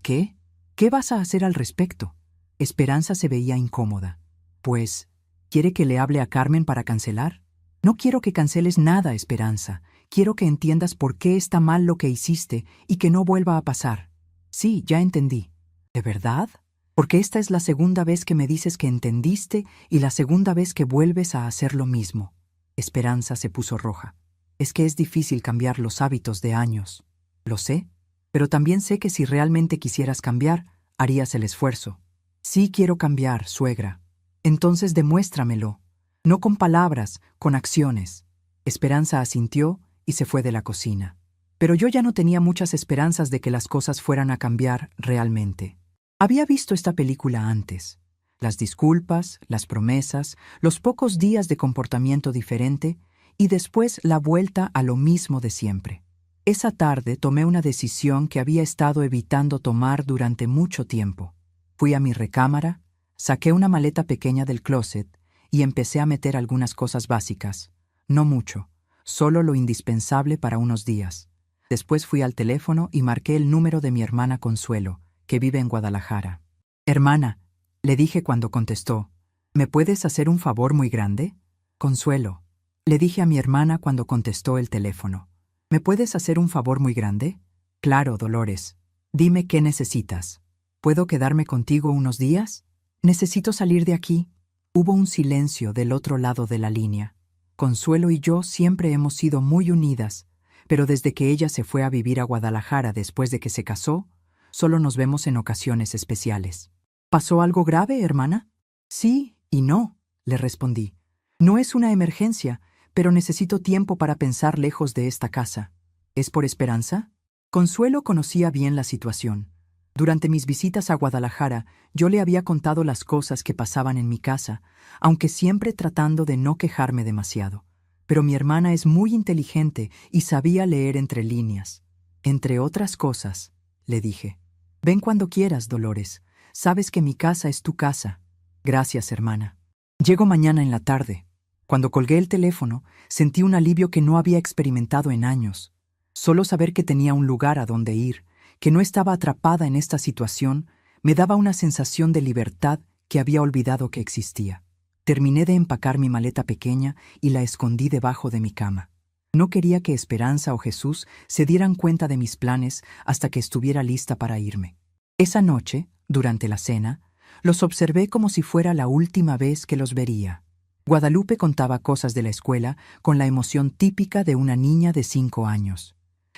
qué? ¿Qué vas a hacer al respecto? Esperanza se veía incómoda. Pues, ¿quiere que le hable a Carmen para cancelar? No quiero que canceles nada, Esperanza. Quiero que entiendas por qué está mal lo que hiciste y que no vuelva a pasar. Sí, ya entendí. ¿De verdad? Porque esta es la segunda vez que me dices que entendiste y la segunda vez que vuelves a hacer lo mismo. Esperanza se puso roja. Es que es difícil cambiar los hábitos de años. Lo sé, pero también sé que si realmente quisieras cambiar, Harías el esfuerzo. Sí quiero cambiar, suegra. Entonces demuéstramelo. No con palabras, con acciones. Esperanza asintió y se fue de la cocina. Pero yo ya no tenía muchas esperanzas de que las cosas fueran a cambiar realmente. Había visto esta película antes. Las disculpas, las promesas, los pocos días de comportamiento diferente y después la vuelta a lo mismo de siempre. Esa tarde tomé una decisión que había estado evitando tomar durante mucho tiempo. Fui a mi recámara, saqué una maleta pequeña del closet y empecé a meter algunas cosas básicas. No mucho, solo lo indispensable para unos días. Después fui al teléfono y marqué el número de mi hermana Consuelo, que vive en Guadalajara. «Hermana», le dije cuando contestó, «¿me puedes hacer un favor muy grande?» «Consuelo», le dije a mi hermana cuando contestó el teléfono. «¿Me puedes hacer un favor muy grande?» «Claro, Dolores. Dime qué necesitas. ¿Puedo quedarme contigo unos días?» «Necesito salir de aquí». Hubo un silencio del otro lado de la línea. Consuelo y yo siempre hemos sido muy unidas, pero desde que ella se fue a vivir a Guadalajara después de que se casó, solo nos vemos en ocasiones especiales. «¿Pasó algo grave, hermana?» «Sí y no», le respondí. «No es una emergencia, pero necesito tiempo para pensar lejos de esta casa. ¿Es por Esperanza?» Consuelo conocía bien la situación. Durante mis visitas a Guadalajara, yo le había contado las cosas que pasaban en mi casa, aunque siempre tratando de no quejarme demasiado. Pero mi hermana es muy inteligente y sabía leer entre líneas. «Entre otras cosas», le dije. «Ven cuando quieras, Dolores. Sabes que mi casa es tu casa». «Gracias, hermana. Llego mañana en la tarde». Cuando colgué el teléfono, sentí un alivio que no había experimentado en años. Solo saber que tenía un lugar a donde ir, que no estaba atrapada en esta situación, me daba una sensación de libertad que había olvidado que existía. Terminé de empacar mi maleta pequeña y la escondí debajo de mi cama. No quería que Esperanza o Jesús se dieran cuenta de mis planes hasta que estuviera lista para irme. Esa noche, durante la cena, los observé como si fuera la última vez que los vería. Guadalupe contaba cosas de la escuela con la emoción típica de una niña de 5 años.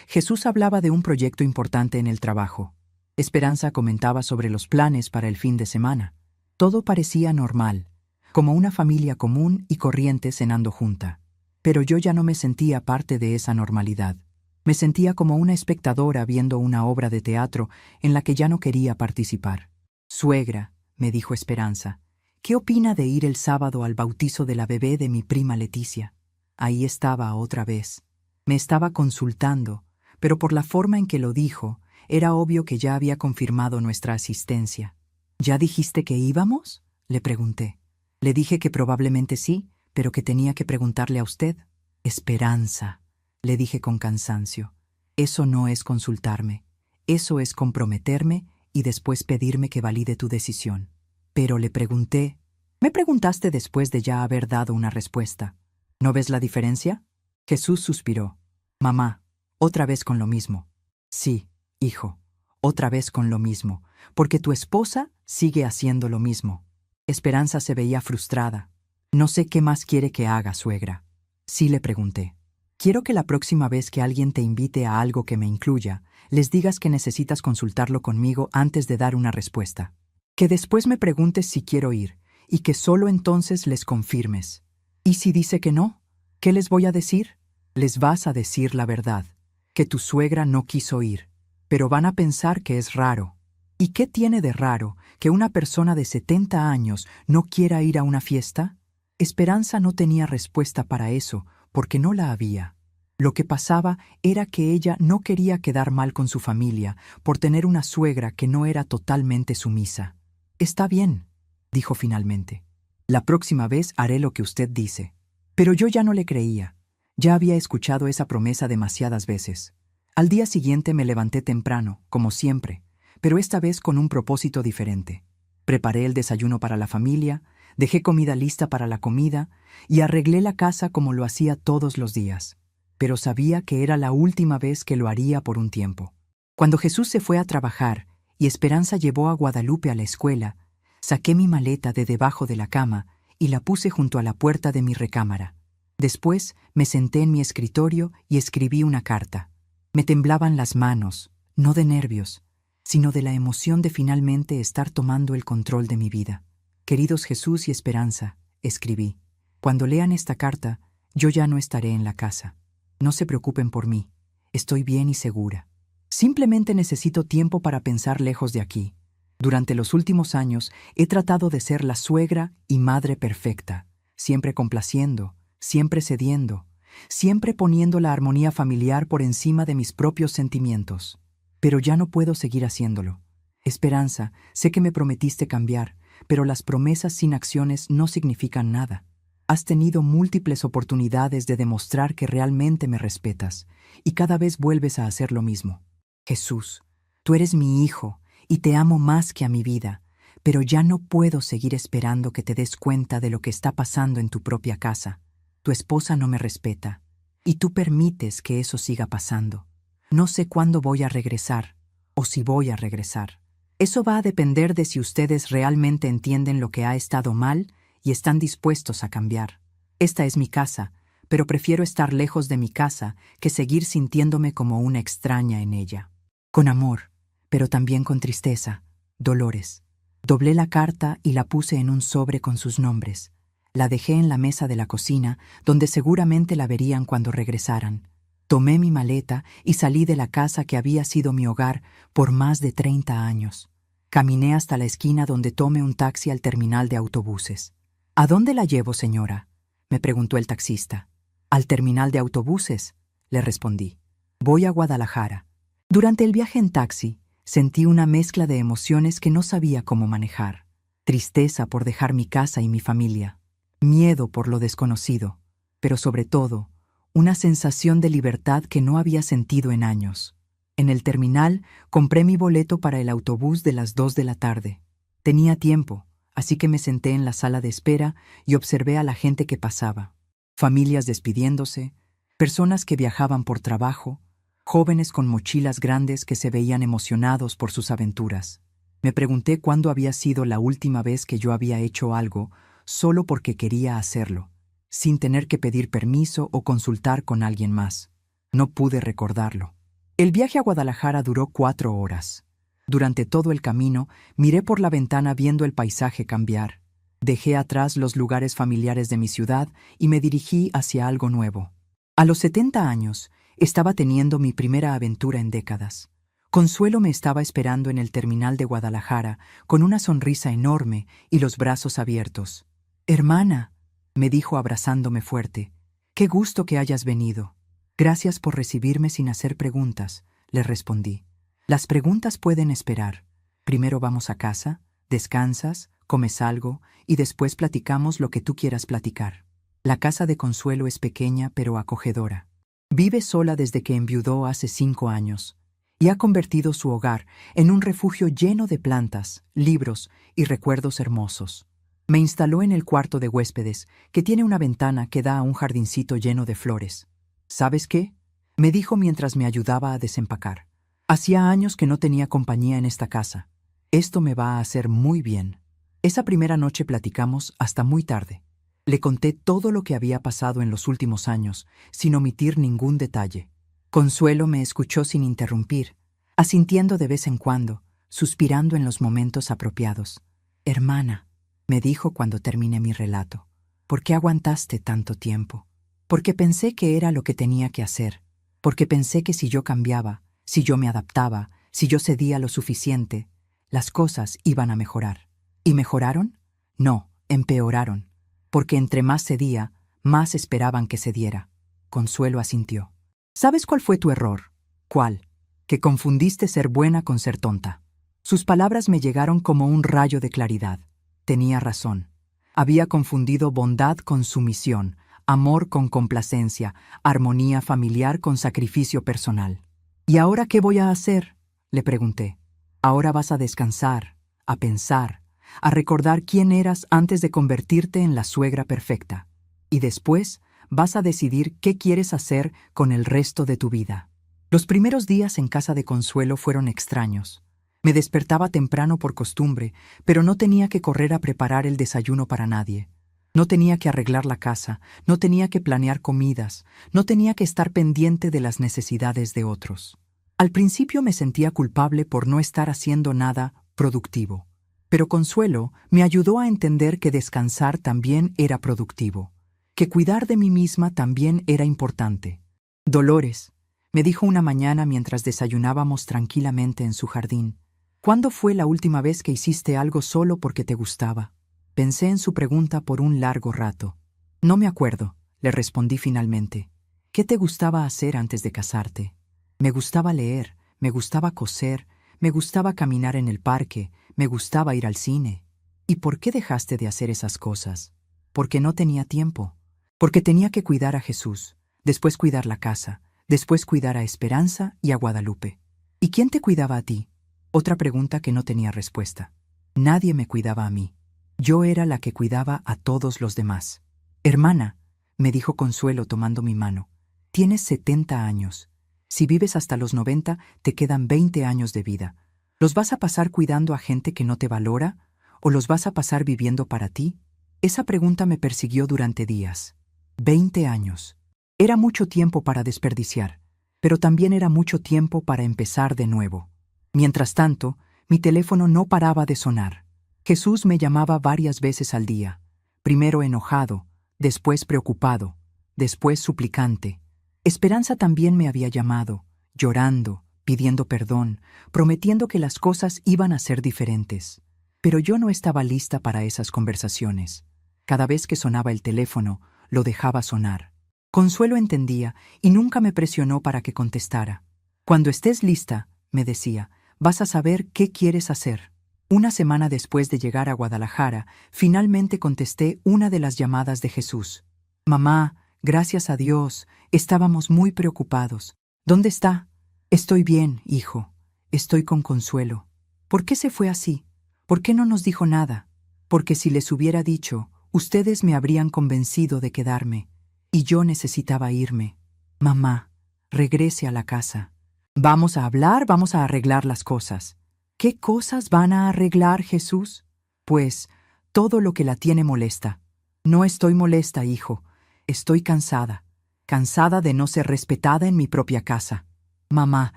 Jesús hablaba de un proyecto importante en el trabajo. Esperanza comentaba sobre los planes para el fin de semana. Todo parecía normal, como una familia común y corriente cenando junta. Pero yo ya no me sentía parte de esa normalidad. Me sentía como una espectadora viendo una obra de teatro en la que ya no quería participar. «Suegra», me dijo Esperanza, «¿qué opina de ir el sábado al bautizo de la bebé de mi prima Leticia?» Ahí estaba otra vez. Me estaba consultando, pero por la forma en que lo dijo, era obvio que ya había confirmado nuestra asistencia. «¿Ya dijiste que íbamos?», le pregunté. Le dije que probablemente sí, pero que tenía que preguntarle a usted. «Esperanza», le dije con cansancio, «eso no es consultarme. Eso es comprometerme y después pedirme que valide tu decisión». Pero le pregunté, «Me preguntaste después de ya haber dado una respuesta. ¿No ves la diferencia?» Jesús suspiró. «Mamá, otra vez con lo mismo». «Sí, hijo, otra vez con lo mismo, porque tu esposa sigue haciendo lo mismo». Esperanza se veía frustrada. «No sé qué más quiere que haga, suegra». Sí, le pregunté. «Quiero que la próxima vez que alguien te invite a algo que me incluya, les digas que necesitas consultarlo conmigo antes de dar una respuesta. Que después me preguntes si quiero ir, y que solo entonces les confirmes. ¿Y si dice que no? ¿Qué les voy a decir? Les vas a decir la verdad, que tu suegra no quiso ir, pero van a pensar que es raro. ¿Y qué tiene de raro que una persona de 70 años no quiera ir a una fiesta?» Esperanza no tenía respuesta para eso, porque no la había. Lo que pasaba era que ella no quería quedar mal con su familia por tener una suegra que no era totalmente sumisa. «Está bien», dijo finalmente. «La próxima vez haré lo que usted dice». Pero yo ya no le creía. Ya había escuchado esa promesa demasiadas veces. Al día siguiente me levanté temprano, como siempre, pero esta vez con un propósito diferente. Preparé el desayuno para la familia, dejé comida lista para la comida y arreglé la casa como lo hacía todos los días. Pero sabía que era la última vez que lo haría por un tiempo. Cuando Jesús se fue a trabajar y Esperanza llevó a Guadalupe a la escuela, saqué mi maleta de debajo de la cama y la puse junto a la puerta de mi recámara. Después me senté en mi escritorio y escribí una carta. Me temblaban las manos, no de nervios, sino de la emoción de finalmente estar tomando el control de mi vida. Queridos Jesús y Esperanza, escribí, cuando lean esta carta, yo ya no estaré en la casa. No se preocupen por mí, estoy bien y segura. Simplemente necesito tiempo para pensar lejos de aquí. Durante los últimos años he tratado de ser la suegra y madre perfecta, siempre complaciendo, siempre cediendo, siempre poniendo la armonía familiar por encima de mis propios sentimientos. Pero ya no puedo seguir haciéndolo. Esperanza, sé que me prometiste cambiar, pero las promesas sin acciones no significan nada. Has tenido múltiples oportunidades de demostrar que realmente me respetas, y cada vez vuelves a hacer lo mismo. Jesús, tú eres mi hijo, y te amo más que a mi vida, pero ya no puedo seguir esperando que te des cuenta de lo que está pasando en tu propia casa. Tu esposa no me respeta, y tú permites que eso siga pasando. No sé cuándo voy a regresar, o si voy a regresar. Eso va a depender de si ustedes realmente entienden lo que ha estado mal y están dispuestos a cambiar. Esta es mi casa, pero prefiero estar lejos de mi casa que seguir sintiéndome como una extraña en ella. Con amor, pero también con tristeza, Dolores. Doblé la carta y la puse en un sobre con sus nombres. La dejé en la mesa de la cocina, donde seguramente la verían cuando regresaran. Tomé mi maleta y salí de la casa que había sido mi hogar por más de 30 años. Caminé hasta la esquina donde tomé un taxi al terminal de autobuses. ¿A dónde la llevo, señora?, me preguntó el taxista. Al terminal de autobuses, le respondí. Voy a Guadalajara. Durante el viaje en taxi, sentí una mezcla de emociones que no sabía cómo manejar. Tristeza por dejar mi casa y mi familia. Miedo por lo desconocido. Pero sobre todo, una sensación de libertad que no había sentido en años. En el terminal, compré mi boleto para el autobús de las 2 de la tarde. Tenía tiempo, así que me senté en la sala de espera y observé a la gente que pasaba. Familias despidiéndose, personas que viajaban por trabajo, jóvenes con mochilas grandes que se veían emocionados por sus aventuras. Me pregunté cuándo había sido la última vez que yo había hecho algo solo porque quería hacerlo, sin tener que pedir permiso o consultar con alguien más. No pude recordarlo. El viaje a Guadalajara duró 4 horas. Durante todo el camino, miré por la ventana viendo el paisaje cambiar. Dejé atrás los lugares familiares de mi ciudad y me dirigí hacia algo nuevo. A los 70 años, estaba teniendo mi primera aventura en décadas. Consuelo me estaba esperando en el terminal de Guadalajara, con una sonrisa enorme y los brazos abiertos. «Hermana», me dijo abrazándome fuerte, «qué gusto que hayas venido». «Gracias por recibirme sin hacer preguntas», le respondí. «Las preguntas pueden esperar. Primero vamos a casa, descansas, comes algo y después platicamos lo que tú quieras platicar». La casa de Consuelo es pequeña pero acogedora. Vive sola desde que enviudó hace 5 años y ha convertido su hogar en un refugio lleno de plantas, libros y recuerdos hermosos. Me instaló en el cuarto de huéspedes, que tiene una ventana que da a un jardincito lleno de flores. «¿Sabes qué?», me dijo mientras me ayudaba a desempacar. «Hacía años que no tenía compañía en esta casa. Esto me va a hacer muy bien». Esa primera noche platicamos hasta muy tarde. Le conté todo lo que había pasado en los últimos años, sin omitir ningún detalle. Consuelo me escuchó sin interrumpir, asintiendo de vez en cuando, suspirando en los momentos apropiados. «Hermana», me dijo cuando terminé mi relato, «¿por qué aguantaste tanto tiempo?» «Porque pensé que era lo que tenía que hacer. Porque pensé que si yo cambiaba, si yo me adaptaba, si yo cedía lo suficiente, las cosas iban a mejorar». ¿Y mejoraron? No, empeoraron. Porque entre más cedía, más esperaban que cediera. Consuelo asintió. «¿Sabes cuál fue tu error?» «¿Cuál?» «Que confundiste ser buena con ser tonta». Sus palabras me llegaron como un rayo de claridad. Tenía razón. Había confundido bondad con sumisión, amor con complacencia, armonía familiar con sacrificio personal. «¿Y ahora qué voy a hacer?», le pregunté. «Ahora vas a descansar, a pensar, a recordar quién eras antes de convertirte en la suegra perfecta. Y después vas a decidir qué quieres hacer con el resto de tu vida». Los primeros días en casa de Consuelo fueron extraños. Me despertaba temprano por costumbre, pero no tenía que correr a preparar el desayuno para nadie. No tenía que arreglar la casa, no tenía que planear comidas, no tenía que estar pendiente de las necesidades de otros. Al principio me sentía culpable por no estar haciendo nada productivo, pero Consuelo me ayudó a entender que descansar también era productivo, que cuidar de mí misma también era importante. Dolores, me dijo una mañana mientras desayunábamos tranquilamente en su jardín, ¿cuándo fue la última vez que hiciste algo solo porque te gustaba? Pensé en su pregunta por un largo rato. No me acuerdo, le respondí finalmente. ¿Qué te gustaba hacer antes de casarte? Me gustaba leer, me gustaba coser, me gustaba caminar en el parque, me gustaba ir al cine. ¿Y por qué dejaste de hacer esas cosas? Porque no tenía tiempo. Porque tenía que cuidar a Jesús, después cuidar la casa, después cuidar a Esperanza y a Guadalupe. ¿Y quién te cuidaba a ti? Otra pregunta que no tenía respuesta. Nadie me cuidaba a mí. Yo era la que cuidaba a todos los demás. Hermana, me dijo Consuelo tomando mi mano, tienes 70 años. Si vives hasta los 90, te quedan 20 años de vida. ¿Los vas a pasar cuidando a gente que no te valora? ¿O los vas a pasar viviendo para ti? Esa pregunta me persiguió durante días. 20 años. Era mucho tiempo para desperdiciar, pero también era mucho tiempo para empezar de nuevo. Mientras tanto, mi teléfono no paraba de sonar. Jesús me llamaba varias veces al día, primero enojado, después preocupado, después suplicante. Esperanza también me había llamado, llorando, pidiendo perdón, prometiendo que las cosas iban a ser diferentes. Pero yo no estaba lista para esas conversaciones. Cada vez que sonaba el teléfono, lo dejaba sonar. Consuelo entendía y nunca me presionó para que contestara. Cuando estés lista, me decía, vas a saber qué quieres hacer. Una semana después de llegar a Guadalajara, finalmente contesté una de las llamadas de Jesús. Mamá, gracias a Dios, estábamos muy preocupados. ¿Dónde está? Estoy bien, hijo. Estoy con Consuelo. ¿Por qué se fue así? ¿Por qué no nos dijo nada? Porque si les hubiera dicho, ustedes me habrían convencido de quedarme, y yo necesitaba irme. Mamá, regrese a la casa. Vamos a hablar, vamos a arreglar las cosas. ¿Qué cosas van a arreglar, Jesús? Pues, todo lo que la tiene molesta. No estoy molesta, hijo. Estoy cansada. Cansada de no ser respetada en mi propia casa. Mamá,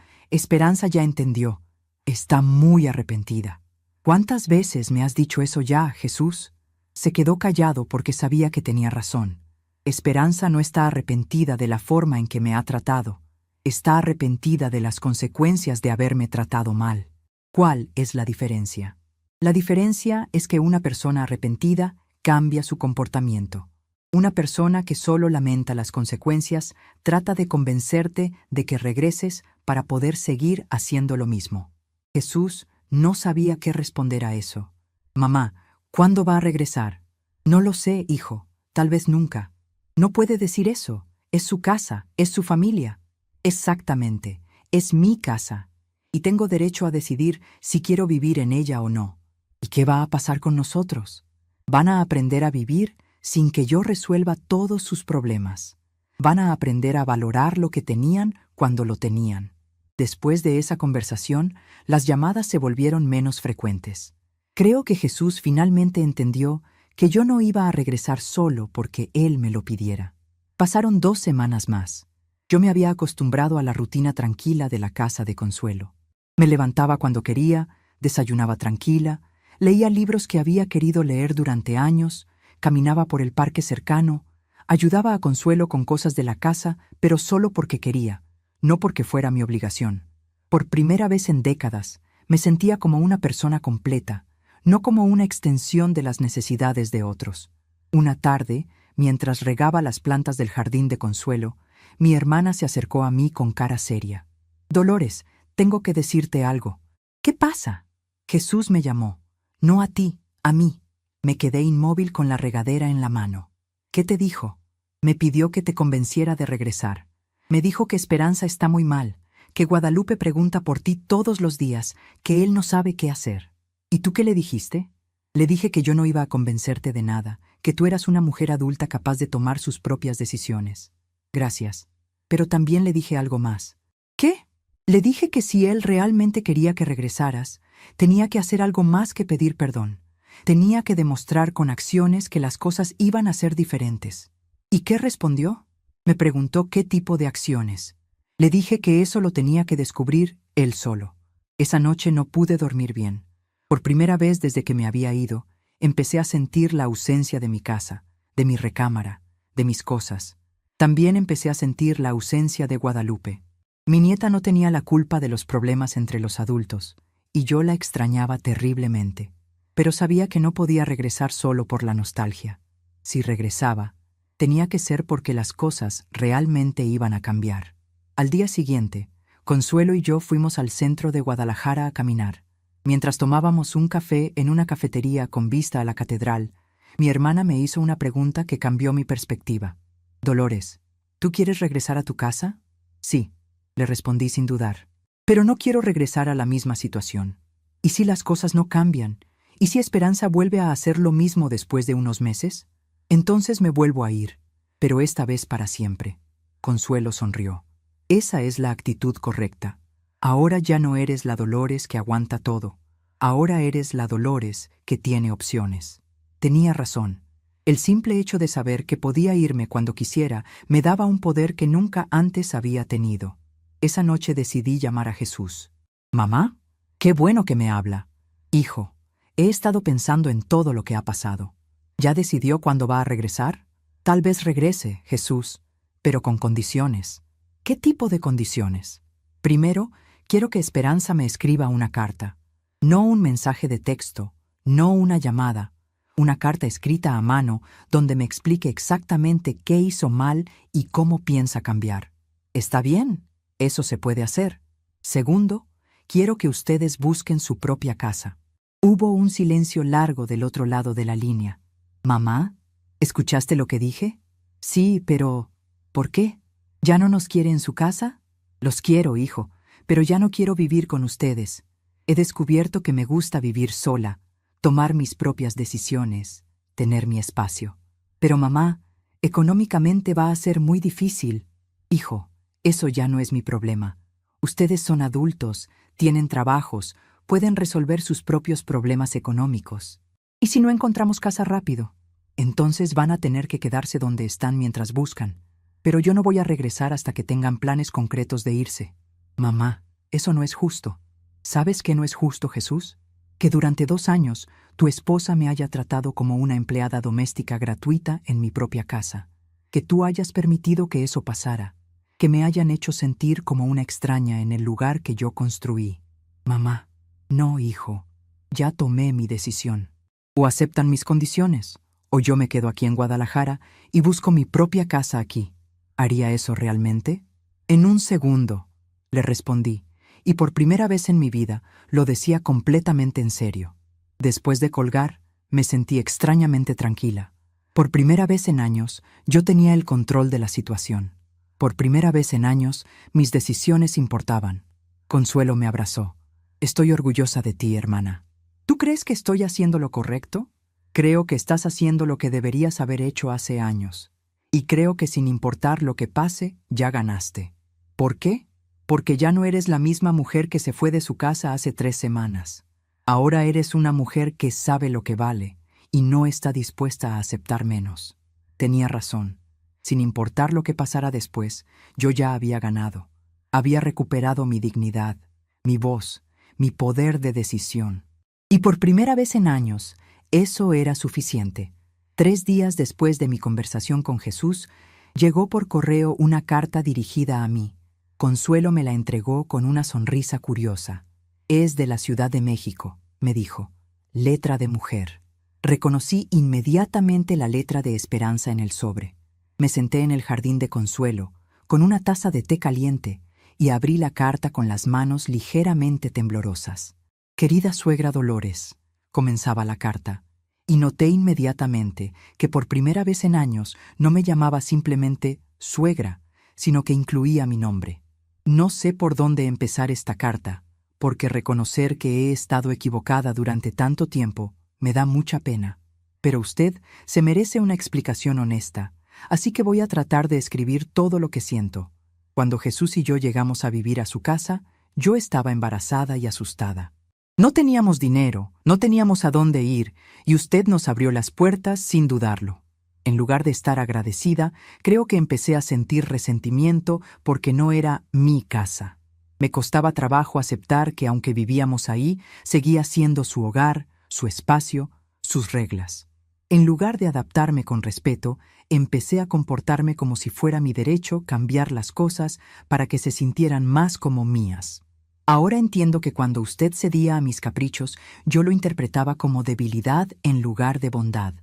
Esperanza ya entendió. Está muy arrepentida. ¿Cuántas veces me has dicho eso ya, Jesús? Se quedó callado porque sabía que tenía razón. Esperanza no está arrepentida de la forma en que me ha tratado. Está arrepentida de las consecuencias de haberme tratado mal. ¿Cuál es la diferencia? La diferencia es que una persona arrepentida cambia su comportamiento. Una persona que solo lamenta las consecuencias trata de convencerte de que regreses para poder seguir haciendo lo mismo. Jesús no sabía qué responder a eso. Mamá, ¿cuándo va a regresar? No lo sé, hijo. Tal vez nunca. No puede decir eso. Es su casa, es su familia. Exactamente, es mi casa. Y tengo derecho a decidir si quiero vivir en ella o no. ¿Y qué va a pasar con nosotros? Van a aprender a vivir sin que yo resuelva todos sus problemas. Van a aprender a valorar lo que tenían cuando lo tenían. Después de esa conversación, las llamadas se volvieron menos frecuentes. Creo que Jesús finalmente entendió que yo no iba a regresar solo porque Él me lo pidiera. Pasaron 2 semanas más. Yo me había acostumbrado a la rutina tranquila de la casa de Consuelo. Me levantaba cuando quería, desayunaba tranquila, leía libros que había querido leer durante años, caminaba por el parque cercano, ayudaba a Consuelo con cosas de la casa, pero solo porque quería, no porque fuera mi obligación. Por primera vez en décadas, me sentía como una persona completa, no como una extensión de las necesidades de otros. Una tarde, mientras regaba las plantas del jardín de Consuelo, mi hermana se acercó a mí con cara seria. Dolores, tengo que decirte algo. ¿Qué pasa? Jesús me llamó. No a ti, a mí. Me quedé inmóvil con la regadera en la mano. ¿Qué te dijo? Me pidió que te convenciera de regresar. Me dijo que Esperanza está muy mal, que Guadalupe pregunta por ti todos los días, que él no sabe qué hacer. ¿Y tú qué le dijiste? Le dije que yo no iba a convencerte de nada, que tú eras una mujer adulta capaz de tomar sus propias decisiones. Gracias. Pero también le dije algo más. ¿Qué? Le dije que si él realmente quería que regresaras, tenía que hacer algo más que pedir perdón. Tenía que demostrar con acciones que las cosas iban a ser diferentes. ¿Y qué respondió? Me preguntó qué tipo de acciones. Le dije que eso lo tenía que descubrir él solo. Esa noche no pude dormir bien. Por primera vez desde que me había ido, empecé a sentir la ausencia de mi casa, de mi recámara, de mis cosas. También empecé a sentir la ausencia de Guadalupe. Mi nieta no tenía la culpa de los problemas entre los adultos, y yo la extrañaba terriblemente. Pero sabía que no podía regresar solo por la nostalgia. Si regresaba, tenía que ser porque las cosas realmente iban a cambiar. Al día siguiente, Consuelo y yo fuimos al centro de Guadalajara a caminar. Mientras tomábamos un café en una cafetería con vista a la catedral, mi hermana me hizo una pregunta que cambió mi perspectiva. Dolores, ¿tú quieres regresar a tu casa? Sí, le respondí sin dudar. Pero no quiero regresar a la misma situación. ¿Y si las cosas no cambian? ¿Y si Esperanza vuelve a hacer lo mismo después de unos meses? Entonces me vuelvo a ir, pero esta vez para siempre. Consuelo sonrió. Esa es la actitud correcta. Ahora ya no eres la Dolores que aguanta todo. Ahora eres la Dolores que tiene opciones. Tenía razón. El simple hecho de saber que podía irme cuando quisiera me daba un poder que nunca antes había tenido. Esa noche decidí llamar a Jesús. «Mamá, qué bueno que me habla. Hijo, he estado pensando en todo lo que ha pasado. ¿Ya decidió cuándo va a regresar? Tal vez regrese, Jesús, pero con condiciones». «¿Qué tipo de condiciones?» «Primero, quiero que Esperanza me escriba una carta. No un mensaje de texto, no una llamada. Una carta escrita a mano donde me explique exactamente qué hizo mal y cómo piensa cambiar. Está bien, eso se puede hacer. Segundo, quiero que ustedes busquen su propia casa». Hubo un silencio largo del otro lado de la línea. «Mamá, ¿escuchaste lo que dije?» «Sí, pero ¿por qué? ¿Ya no nos quiere en su casa?» «Los quiero, hijo, pero ya no quiero vivir con ustedes. He descubierto que me gusta vivir sola, tomar mis propias decisiones, tener mi espacio. Pero mamá, económicamente va a ser muy difícil». «Hijo, eso ya no es mi problema. Ustedes son adultos, tienen trabajos, pueden resolver sus propios problemas económicos. ¿Y si no encontramos casa rápido? Entonces van a tener que quedarse donde están mientras buscan. Pero yo no voy a regresar hasta que tengan planes concretos de irse». «Mamá, eso no es justo». «¿Sabes qué no es justo, Jesús? Que durante 2 años tu esposa me haya tratado como una empleada doméstica gratuita en mi propia casa. Que tú hayas permitido que eso pasara. Que me hayan hecho sentir como una extraña en el lugar que yo construí. Mamá, no, hijo, ya tomé mi decisión. O aceptan mis condiciones, o yo me quedo aquí en Guadalajara y busco mi propia casa aquí. ¿Haría eso realmente?» «En un segundo», le respondí, y por primera vez en mi vida lo decía completamente en serio. Después de colgar, me sentí extrañamente tranquila. Por primera vez en años, yo tenía el control de la situación. Por primera vez en años, mis decisiones importaban. Consuelo me abrazó. «Estoy orgullosa de ti, hermana. ¿Tú crees que estoy haciendo lo correcto? Creo que estás haciendo lo que deberías haber hecho hace años. Y creo que sin importar lo que pase, ya ganaste. ¿Por qué? Porque ya no eres la misma mujer que se fue de su casa hace 3 semanas. Ahora eres una mujer que sabe lo que vale y no está dispuesta a aceptar menos». Tenía razón. Sin importar lo que pasara después, yo ya había ganado. Había recuperado mi dignidad, mi voz, mi poder de decisión. Y por primera vez en años, eso era suficiente. 3 días después de mi conversación con Jesús, llegó por correo una carta dirigida a mí. Consuelo me la entregó con una sonrisa curiosa. «Es de la Ciudad de México», me dijo. «Letra de mujer». Reconocí inmediatamente la letra de Esperanza en el sobre. Me senté en el jardín de Consuelo, con una taza de té caliente, y abrí la carta con las manos ligeramente temblorosas. «Querida suegra Dolores», comenzaba la carta, y noté inmediatamente que por primera vez en años no me llamaba simplemente suegra, sino que incluía mi nombre. No sé por dónde empezar esta carta, porque reconocer que he estado equivocada durante tanto tiempo me da mucha pena. Pero usted se merece una explicación honesta, así que voy a tratar de escribir todo lo que siento. Cuando Jesús y yo llegamos a vivir a su casa, yo estaba embarazada y asustada. No teníamos dinero, no teníamos a dónde ir, y usted nos abrió las puertas sin dudarlo. En lugar de estar agradecida, creo que empecé a sentir resentimiento porque no era mi casa. Me costaba trabajo aceptar que aunque vivíamos ahí, seguía siendo su hogar, su espacio, sus reglas. En lugar de adaptarme con respeto, empecé a comportarme como si fuera mi derecho cambiar las cosas para que se sintieran más como mías. Ahora entiendo que cuando usted cedía a mis caprichos, yo lo interpretaba como debilidad en lugar de bondad.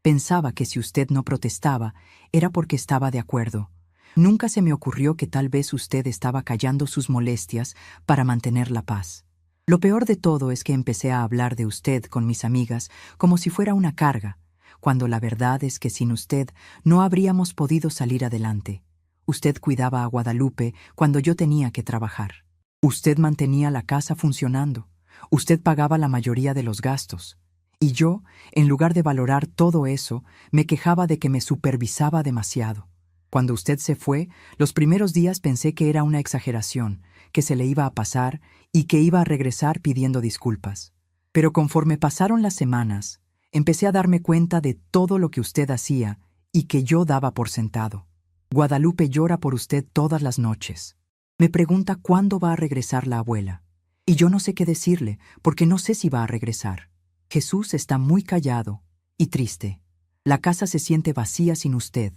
Pensaba que si usted no protestaba, era porque estaba de acuerdo. Nunca se me ocurrió que tal vez usted estaba callando sus molestias para mantener la paz. Lo peor de todo es que empecé a hablar de usted con mis amigas como si fuera una carga, cuando la verdad es que sin usted no habríamos podido salir adelante. Usted cuidaba a Guadalupe cuando yo tenía que trabajar. Usted mantenía la casa funcionando. Usted pagaba la mayoría de los gastos. Y yo, en lugar de valorar todo eso, me quejaba de que me supervisaba demasiado. Cuando usted se fue, los primeros días pensé que era una exageración, que se le iba a pasar y que iba a regresar pidiendo disculpas. Pero conforme pasaron las semanas, empecé a darme cuenta de todo lo que usted hacía y que yo daba por sentado. Guadalupe llora por usted todas las noches. Me pregunta cuándo va a regresar la abuela. Y yo no sé qué decirle, porque no sé si va a regresar. Jesús está muy callado y triste. La casa se siente vacía sin usted.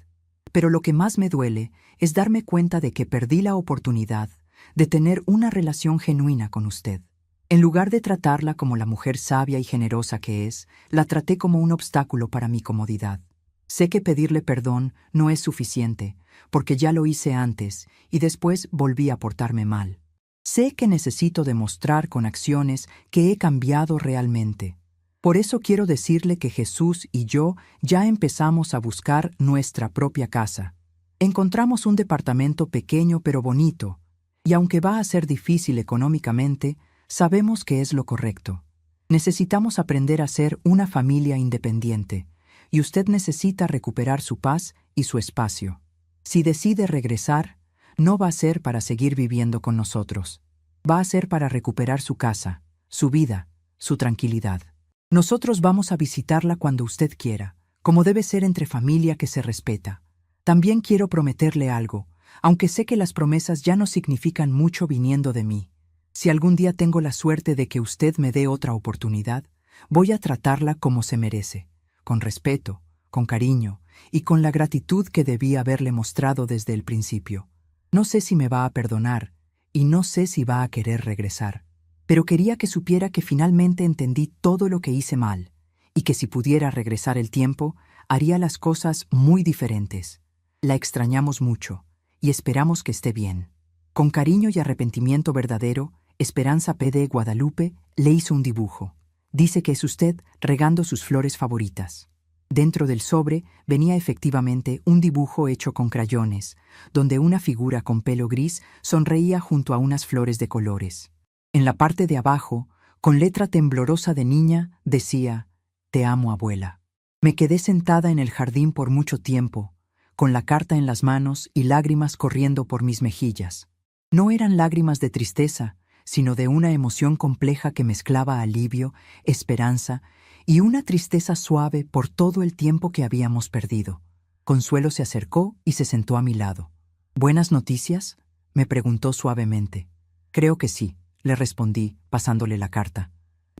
Pero lo que más me duele es darme cuenta de que perdí la oportunidad de tener una relación genuina con usted. En lugar de tratarla como la mujer sabia y generosa que es, la traté como un obstáculo para mi comodidad. Sé que pedirle perdón no es suficiente, porque ya lo hice antes y después volví a portarme mal. Sé que necesito demostrar con acciones que he cambiado realmente. Por eso quiero decirle que Jesús y yo ya empezamos a buscar nuestra propia casa. Encontramos un departamento pequeño pero bonito, y aunque va a ser difícil económicamente, sabemos que es lo correcto. Necesitamos aprender a ser una familia independiente, y usted necesita recuperar su paz y su espacio. Si decide regresar, no va a ser para seguir viviendo con nosotros. Va a ser para recuperar su casa, su vida, su tranquilidad. Nosotros vamos a visitarla cuando usted quiera, como debe ser entre familia que se respeta. También quiero prometerle algo, aunque sé que las promesas ya no significan mucho viniendo de mí. Si algún día tengo la suerte de que usted me dé otra oportunidad, voy a tratarla como se merece, con respeto, con cariño y con la gratitud que debí haberle mostrado desde el principio. No sé si me va a perdonar y no sé si va a querer regresar, pero quería que supiera que finalmente entendí todo lo que hice mal y que si pudiera regresar el tiempo, haría las cosas muy diferentes. La extrañamos mucho y esperamos que esté bien. Con cariño y arrepentimiento verdadero, Esperanza P. de Guadalupe le hizo un dibujo. Dice que es usted regando sus flores favoritas. Dentro del sobre venía efectivamente un dibujo hecho con crayones, donde una figura con pelo gris sonreía junto a unas flores de colores. En la parte de abajo, con letra temblorosa de niña, decía: «Te amo, abuela». Me quedé sentada en el jardín por mucho tiempo, con la carta en las manos y lágrimas corriendo por mis mejillas. No eran lágrimas de tristeza, sino de una emoción compleja que mezclaba alivio, esperanza y una tristeza suave por todo el tiempo que habíamos perdido. Consuelo se acercó y se sentó a mi lado. «¿Buenas noticias?», me preguntó suavemente. «Creo que sí», le respondí, pasándole la carta.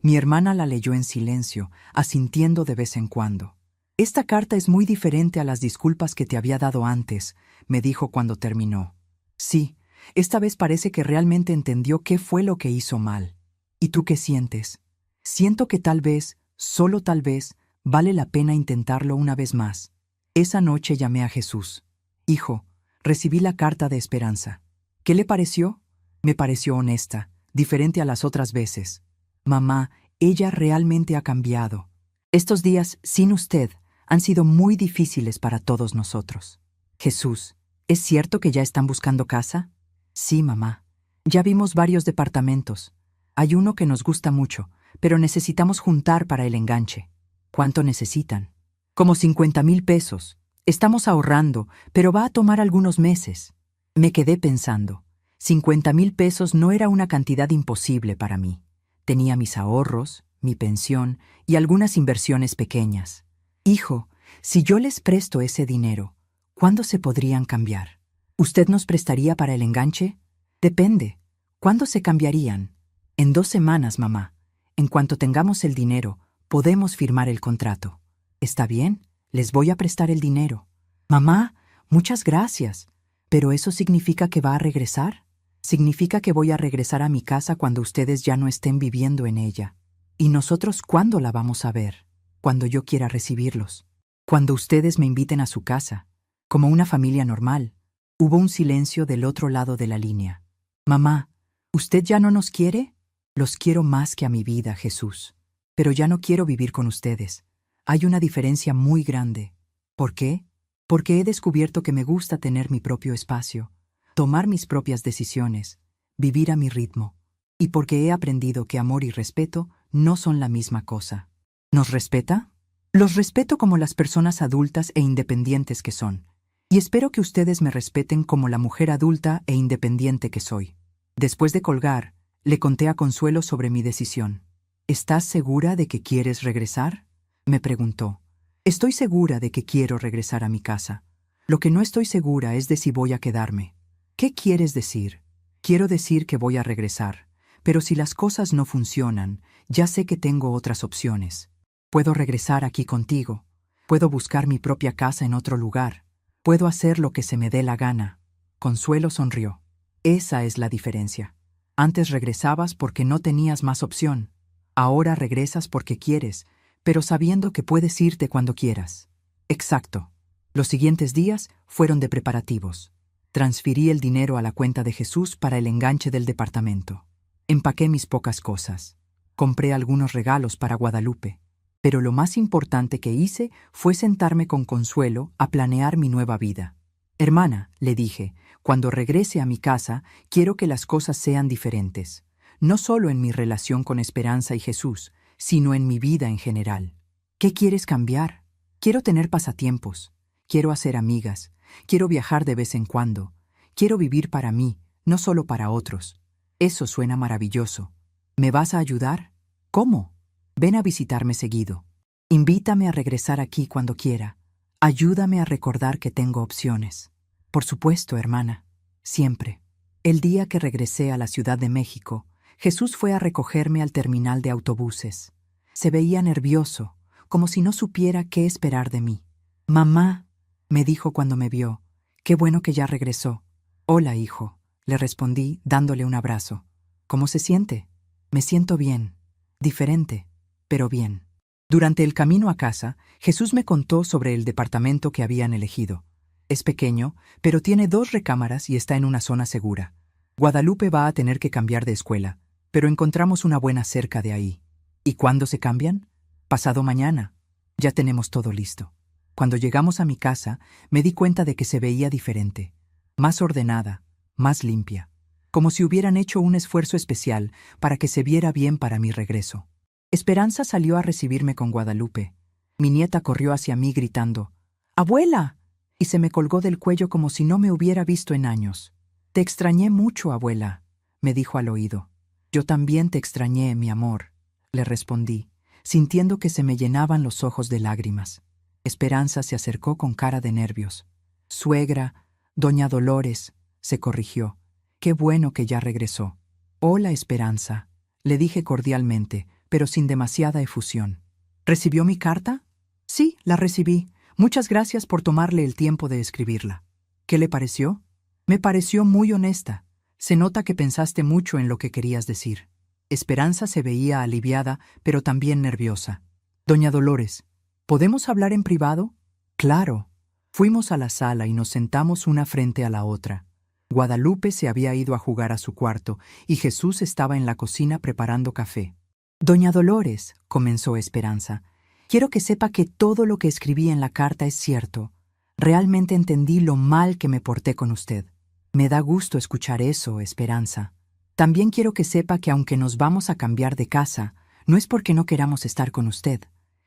Mi hermana la leyó en silencio, asintiendo de vez en cuando. «Esta carta es muy diferente a las disculpas que te había dado antes», me dijo cuando terminó. «Sí, esta vez parece que realmente entendió qué fue lo que hizo mal». «¿Y tú qué sientes?». «Siento que tal vez, solo tal vez, vale la pena intentarlo una vez más». Esa noche llamé a Jesús. «Hijo, recibí la carta de Esperanza. ¿Qué le pareció?». «Me pareció honesta, diferente a las otras veces». «Mamá, ella realmente ha cambiado. Estos días, sin usted, han sido muy difíciles para todos nosotros». «Jesús, ¿es cierto que ya están buscando casa?». «Sí, mamá. Ya vimos varios departamentos. Hay uno que nos gusta mucho, pero necesitamos juntar para el enganche». «¿Cuánto necesitan?». «Como 50,000 pesos. Estamos ahorrando, pero va a tomar algunos meses». Me quedé pensando. 50,000 pesos no era una cantidad imposible para mí. Tenía mis ahorros, mi pensión y algunas inversiones pequeñas. «Hijo, Si yo les presto ese dinero, ¿cuándo se podrían cambiar? ¿Usted nos prestaría para el enganche? Depende. ¿Cuándo se cambiarían? En 2 semanas, mamá. En cuanto tengamos el dinero, podemos firmar el contrato. ¿Está bien? Les voy a prestar el dinero. Mamá, muchas gracias. ¿Pero eso significa que va a regresar? Significa que voy a regresar a mi casa cuando ustedes ya no estén viviendo en ella. ¿Y nosotros cuándo la vamos a ver? Cuando yo quiera recibirlos. Cuando ustedes me inviten a su casa. Como una familia normal. Hubo un silencio del otro lado de la línea. Mamá, ¿usted ya no nos quiere? Los quiero más que a mi vida, Jesús. Pero ya no quiero vivir con ustedes. Hay una diferencia muy grande. ¿Por qué? Porque he descubierto que me gusta tener mi propio espacio, tomar mis propias decisiones, vivir a mi ritmo. Y porque he aprendido que amor y respeto no son la misma cosa. ¿Nos respeta? Los respeto como las personas adultas e independientes que son. Y espero que ustedes me respeten como la mujer adulta e independiente que soy. Después de colgar, le conté a Consuelo sobre mi decisión. ¿Estás segura de que quieres regresar? Me preguntó. Estoy segura de que quiero regresar a mi casa. Lo que no estoy segura es de si voy a quedarme. ¿Qué quieres decir? Quiero decir que voy a regresar, pero si las cosas no funcionan, ya sé que tengo otras opciones. Puedo regresar aquí contigo. Puedo buscar mi propia casa en otro lugar. Puedo hacer lo que se me dé la gana. Consuelo sonrió. Esa es la diferencia. Antes regresabas porque no tenías más opción. Ahora regresas porque quieres, pero sabiendo que puedes irte cuando quieras. Exacto. Los siguientes días fueron de preparativos. Transferí el dinero a la cuenta de Jesús para el enganche del departamento. Empaqué mis pocas cosas. Compré algunos regalos para Guadalupe. Pero lo más importante que hice fue sentarme con Consuelo a planear mi nueva vida. Hermana, le dije, cuando regrese a mi casa, quiero que las cosas sean diferentes. No solo en mi relación con Esperanza y Jesús, sino en mi vida en general. ¿Qué quieres cambiar? Quiero tener pasatiempos. Quiero hacer amigas. Quiero viajar de vez en cuando. Quiero vivir para mí, no solo para otros. Eso suena maravilloso. ¿Me vas a ayudar? ¿Cómo? Ven a visitarme seguido. Invítame a regresar aquí cuando quiera. Ayúdame a recordar que tengo opciones. Por supuesto, hermana. Siempre. El día que regresé a la Ciudad de México, Jesús fue a recogerme al terminal de autobuses. Se veía nervioso, como si no supiera qué esperar de mí. Mamá, me dijo cuando me vio, qué bueno que ya regresó. Hola, hijo, le respondí dándole un abrazo. ¿Cómo se siente? Me siento bien. Diferente, pero bien. Durante el camino a casa, Jesús me contó sobre el departamento que habían elegido. Es pequeño, pero tiene 2 recámaras y está en una zona segura. Guadalupe va a tener que cambiar de escuela, pero encontramos una buena cerca de ahí. ¿Y cuándo se cambian? Pasado mañana. Ya tenemos todo listo. Cuando llegamos a mi casa, me di cuenta de que se veía diferente. Más ordenada, más limpia. Como si hubieran hecho un esfuerzo especial para que se viera bien para mi regreso. Esperanza salió a recibirme con Guadalupe. Mi nieta corrió hacia mí gritando, ¡Abuela! Y se me colgó del cuello como si no me hubiera visto en años. Te extrañé mucho, abuela, me dijo al oído. Yo también te extrañé, mi amor, le respondí, sintiendo que se me llenaban los ojos de lágrimas. Esperanza se acercó con cara de nervios. Suegra, doña Dolores, se corrigió. Qué bueno que ya regresó. Hola, Esperanza, le dije cordialmente, pero sin demasiada efusión. ¿Recibió mi carta? Sí, la recibí. Muchas gracias por tomarle el tiempo de escribirla. ¿Qué le pareció? Me pareció muy honesta. Se nota que pensaste mucho en lo que querías decir. Esperanza se veía aliviada, pero también nerviosa. Doña Dolores, ¿podemos hablar en privado? Claro. Fuimos a la sala y nos sentamos una frente a la otra. Guadalupe se había ido a jugar a su cuarto y Jesús estaba en la cocina preparando café. Doña Dolores, comenzó Esperanza, quiero que sepa que todo lo que escribí en la carta es cierto. Realmente entendí lo mal que me porté con usted. Me da gusto escuchar eso, Esperanza. También quiero que sepa que aunque nos vamos a cambiar de casa, no es porque no queramos estar con usted.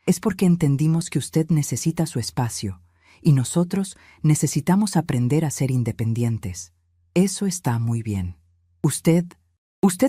Es porque entendimos que usted necesita su espacio, y nosotros necesitamos aprender a ser independientes. Eso está muy bien. ¿Usted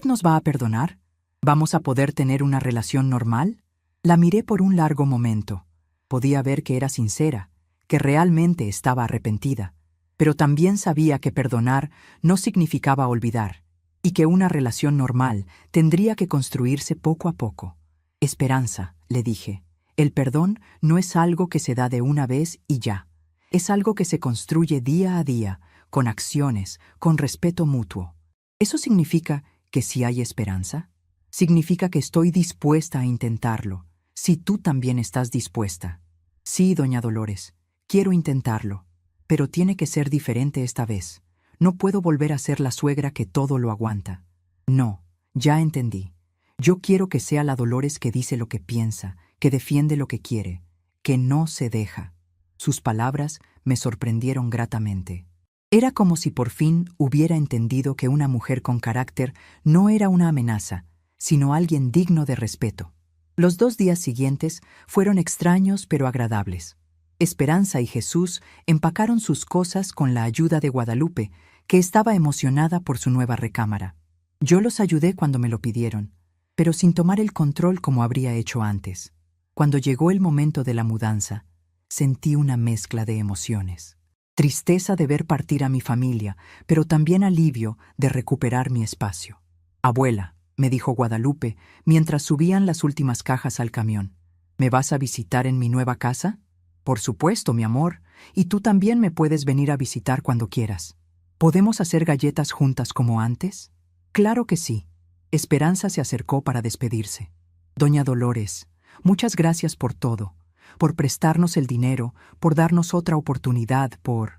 nos va a perdonar? ¿Vamos a poder tener una relación normal? La miré por un largo momento. Podía ver que era sincera, que realmente estaba arrepentida, pero también sabía que perdonar no significaba olvidar, y que una relación normal tendría que construirse poco a poco. Esperanza, le dije, el perdón no es algo que se da de una vez y ya. Es algo que se construye día a día, con acciones, con respeto mutuo. ¿Eso significa que si hay esperanza? Significa que estoy dispuesta a intentarlo, si tú también estás dispuesta. Sí, doña Dolores, quiero intentarlo, pero tiene que ser diferente esta vez. No puedo volver a ser la suegra que todo lo aguanta. No, ya entendí. Yo quiero que sea la Dolores que dice lo que piensa, que defiende lo que quiere, que no se deja. Sus palabras me sorprendieron gratamente. Era como si por fin hubiera entendido que una mujer con carácter no era una amenaza, sino alguien digno de respeto. Los 2 días siguientes fueron extraños pero agradables. Esperanza y Jesús empacaron sus cosas con la ayuda de Guadalupe, que estaba emocionada por su nueva recámara. Yo los ayudé cuando me lo pidieron, pero sin tomar el control como habría hecho antes. Cuando llegó el momento de la mudanza, sentí una mezcla de emociones. Tristeza de ver partir a mi familia, pero también alivio de recuperar mi espacio. Abuela, me dijo Guadalupe, mientras subían las últimas cajas al camión, ¿me vas a visitar en mi nueva casa? Por supuesto, mi amor, y tú también me puedes venir a visitar cuando quieras. ¿Podemos hacer galletas juntas como antes? Claro que sí. Esperanza se acercó para despedirse. Doña Dolores, muchas gracias por todo, por prestarnos el dinero, por darnos otra oportunidad, por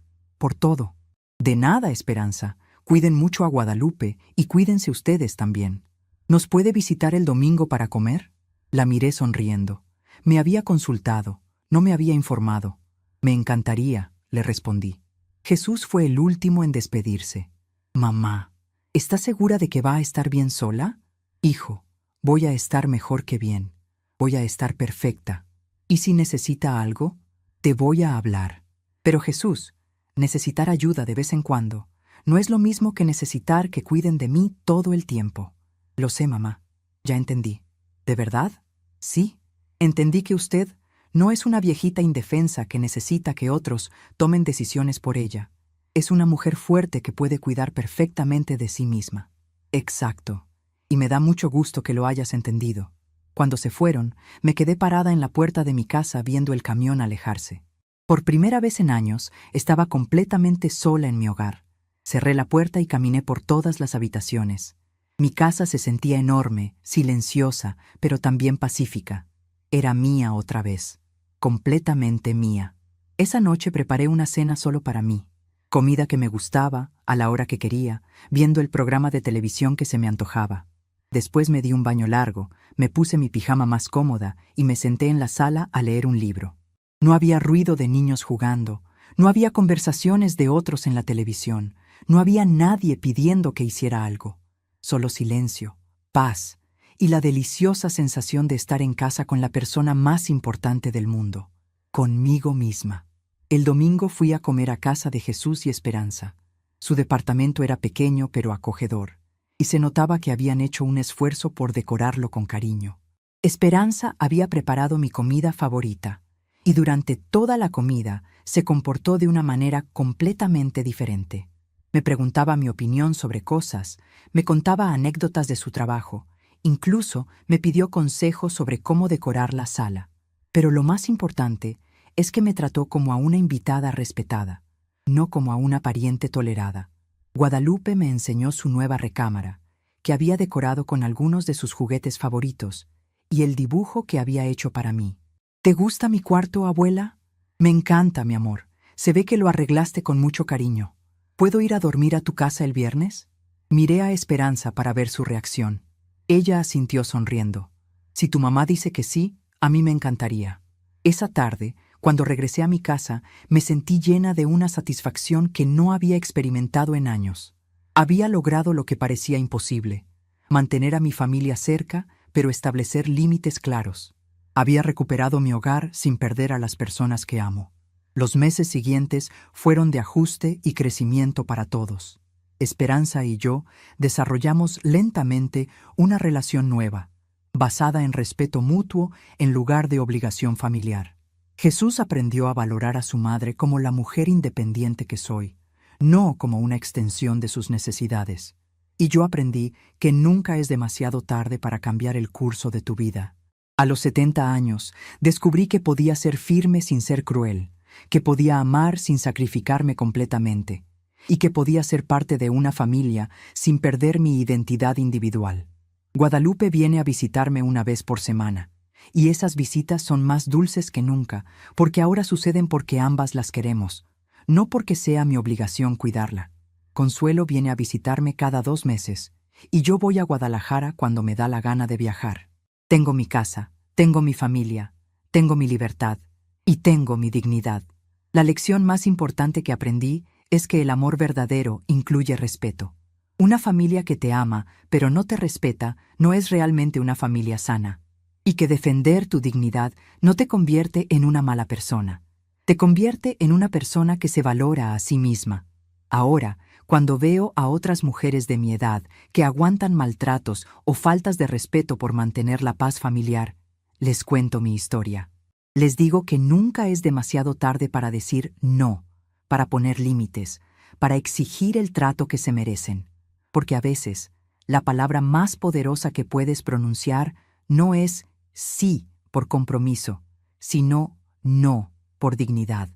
todo. De nada, Esperanza. Cuiden mucho a Guadalupe y cuídense ustedes también. ¿Nos puede visitar el domingo para comer? La miré sonriendo. Me había consultado, no me había informado. Me encantaría, le respondí. Jesús fue el último en despedirse. Mamá, ¿estás segura de que va a estar bien sola? Hijo, voy a estar mejor que bien. Voy a estar perfecta. ¿Y si necesita algo? Te voy a hablar. Pero Jesús, necesitar ayuda de vez en cuando no es lo mismo que necesitar que cuiden de mí todo el tiempo. Lo sé, mamá. Ya entendí. ¿De verdad? Sí. Entendí que usted no es una viejita indefensa que necesita que otros tomen decisiones por ella. Es una mujer fuerte que puede cuidar perfectamente de sí misma. Exacto. Y me da mucho gusto que lo hayas entendido. Cuando se fueron, me quedé parada en la puerta de mi casa viendo el camión alejarse. Por primera vez en años, estaba completamente sola en mi hogar. Cerré la puerta y caminé por todas las habitaciones. Mi casa se sentía enorme, silenciosa, pero también pacífica. Era mía otra vez, completamente mía. Esa noche preparé una cena solo para mí. Comida que me gustaba, a la hora que quería, viendo el programa de televisión que se me antojaba. Después me di un baño largo, me puse mi pijama más cómoda y me senté en la sala a leer un libro. No había ruido de niños jugando, no había conversaciones de otros en la televisión, no había nadie pidiendo que hiciera algo. Solo silencio, paz y la deliciosa sensación de estar en casa con la persona más importante del mundo, conmigo misma. El domingo fui a comer a casa de Jesús y Esperanza. Su departamento era pequeño pero acogedor, y se notaba que habían hecho un esfuerzo por decorarlo con cariño. Esperanza había preparado mi comida favorita, y durante toda la comida se comportó de una manera completamente diferente. Me preguntaba mi opinión sobre cosas, me contaba anécdotas de su trabajo, incluso me pidió consejos sobre cómo decorar la sala. Pero lo más importante es que me trató como a una invitada respetada, no como a una pariente tolerada. Guadalupe me enseñó su nueva recámara, que había decorado con algunos de sus juguetes favoritos, y el dibujo que había hecho para mí. ¿Te gusta mi cuarto, abuela? Me encanta, mi amor. Se ve que lo arreglaste con mucho cariño. ¿Puedo ir a dormir a tu casa el viernes? Miré a Esperanza para ver su reacción. Ella asintió sonriendo. Si tu mamá dice que sí, a mí me encantaría. Esa tarde, cuando regresé a mi casa, me sentí llena de una satisfacción que no había experimentado en años. Había logrado lo que parecía imposible: mantener a mi familia cerca, pero establecer límites claros. Había recuperado mi hogar sin perder a las personas que amo. Los meses siguientes fueron de ajuste y crecimiento para todos. Esperanza y yo desarrollamos lentamente una relación nueva, basada en respeto mutuo en lugar de obligación familiar. Jesús aprendió a valorar a su madre como la mujer independiente que soy, no como una extensión de sus necesidades. Y yo aprendí que nunca es demasiado tarde para cambiar el curso de tu vida. A los 70 años, descubrí que podía ser firme sin ser cruel, que podía amar sin sacrificarme completamente, y que podía ser parte de una familia sin perder mi identidad individual. Guadalupe viene a visitarme una vez por semana, y esas visitas son más dulces que nunca, porque ahora suceden porque ambas las queremos, no porque sea mi obligación cuidarla. Consuelo viene a visitarme cada 2 meses, y yo voy a Guadalajara cuando me da la gana de viajar. Tengo mi casa, tengo mi familia, tengo mi libertad, y tengo mi dignidad. La lección más importante que aprendí es que el amor verdadero incluye respeto. Una familia que te ama, pero no te respeta, no es realmente una familia sana. Y que defender tu dignidad no te convierte en una mala persona. Te convierte en una persona que se valora a sí misma. Ahora, cuando veo a otras mujeres de mi edad que aguantan maltratos o faltas de respeto por mantener la paz familiar, les cuento mi historia. Les digo que nunca es demasiado tarde para decir no, para poner límites, para exigir el trato que se merecen. Porque a veces, la palabra más poderosa que puedes pronunciar no es sí por compromiso, sino no por dignidad.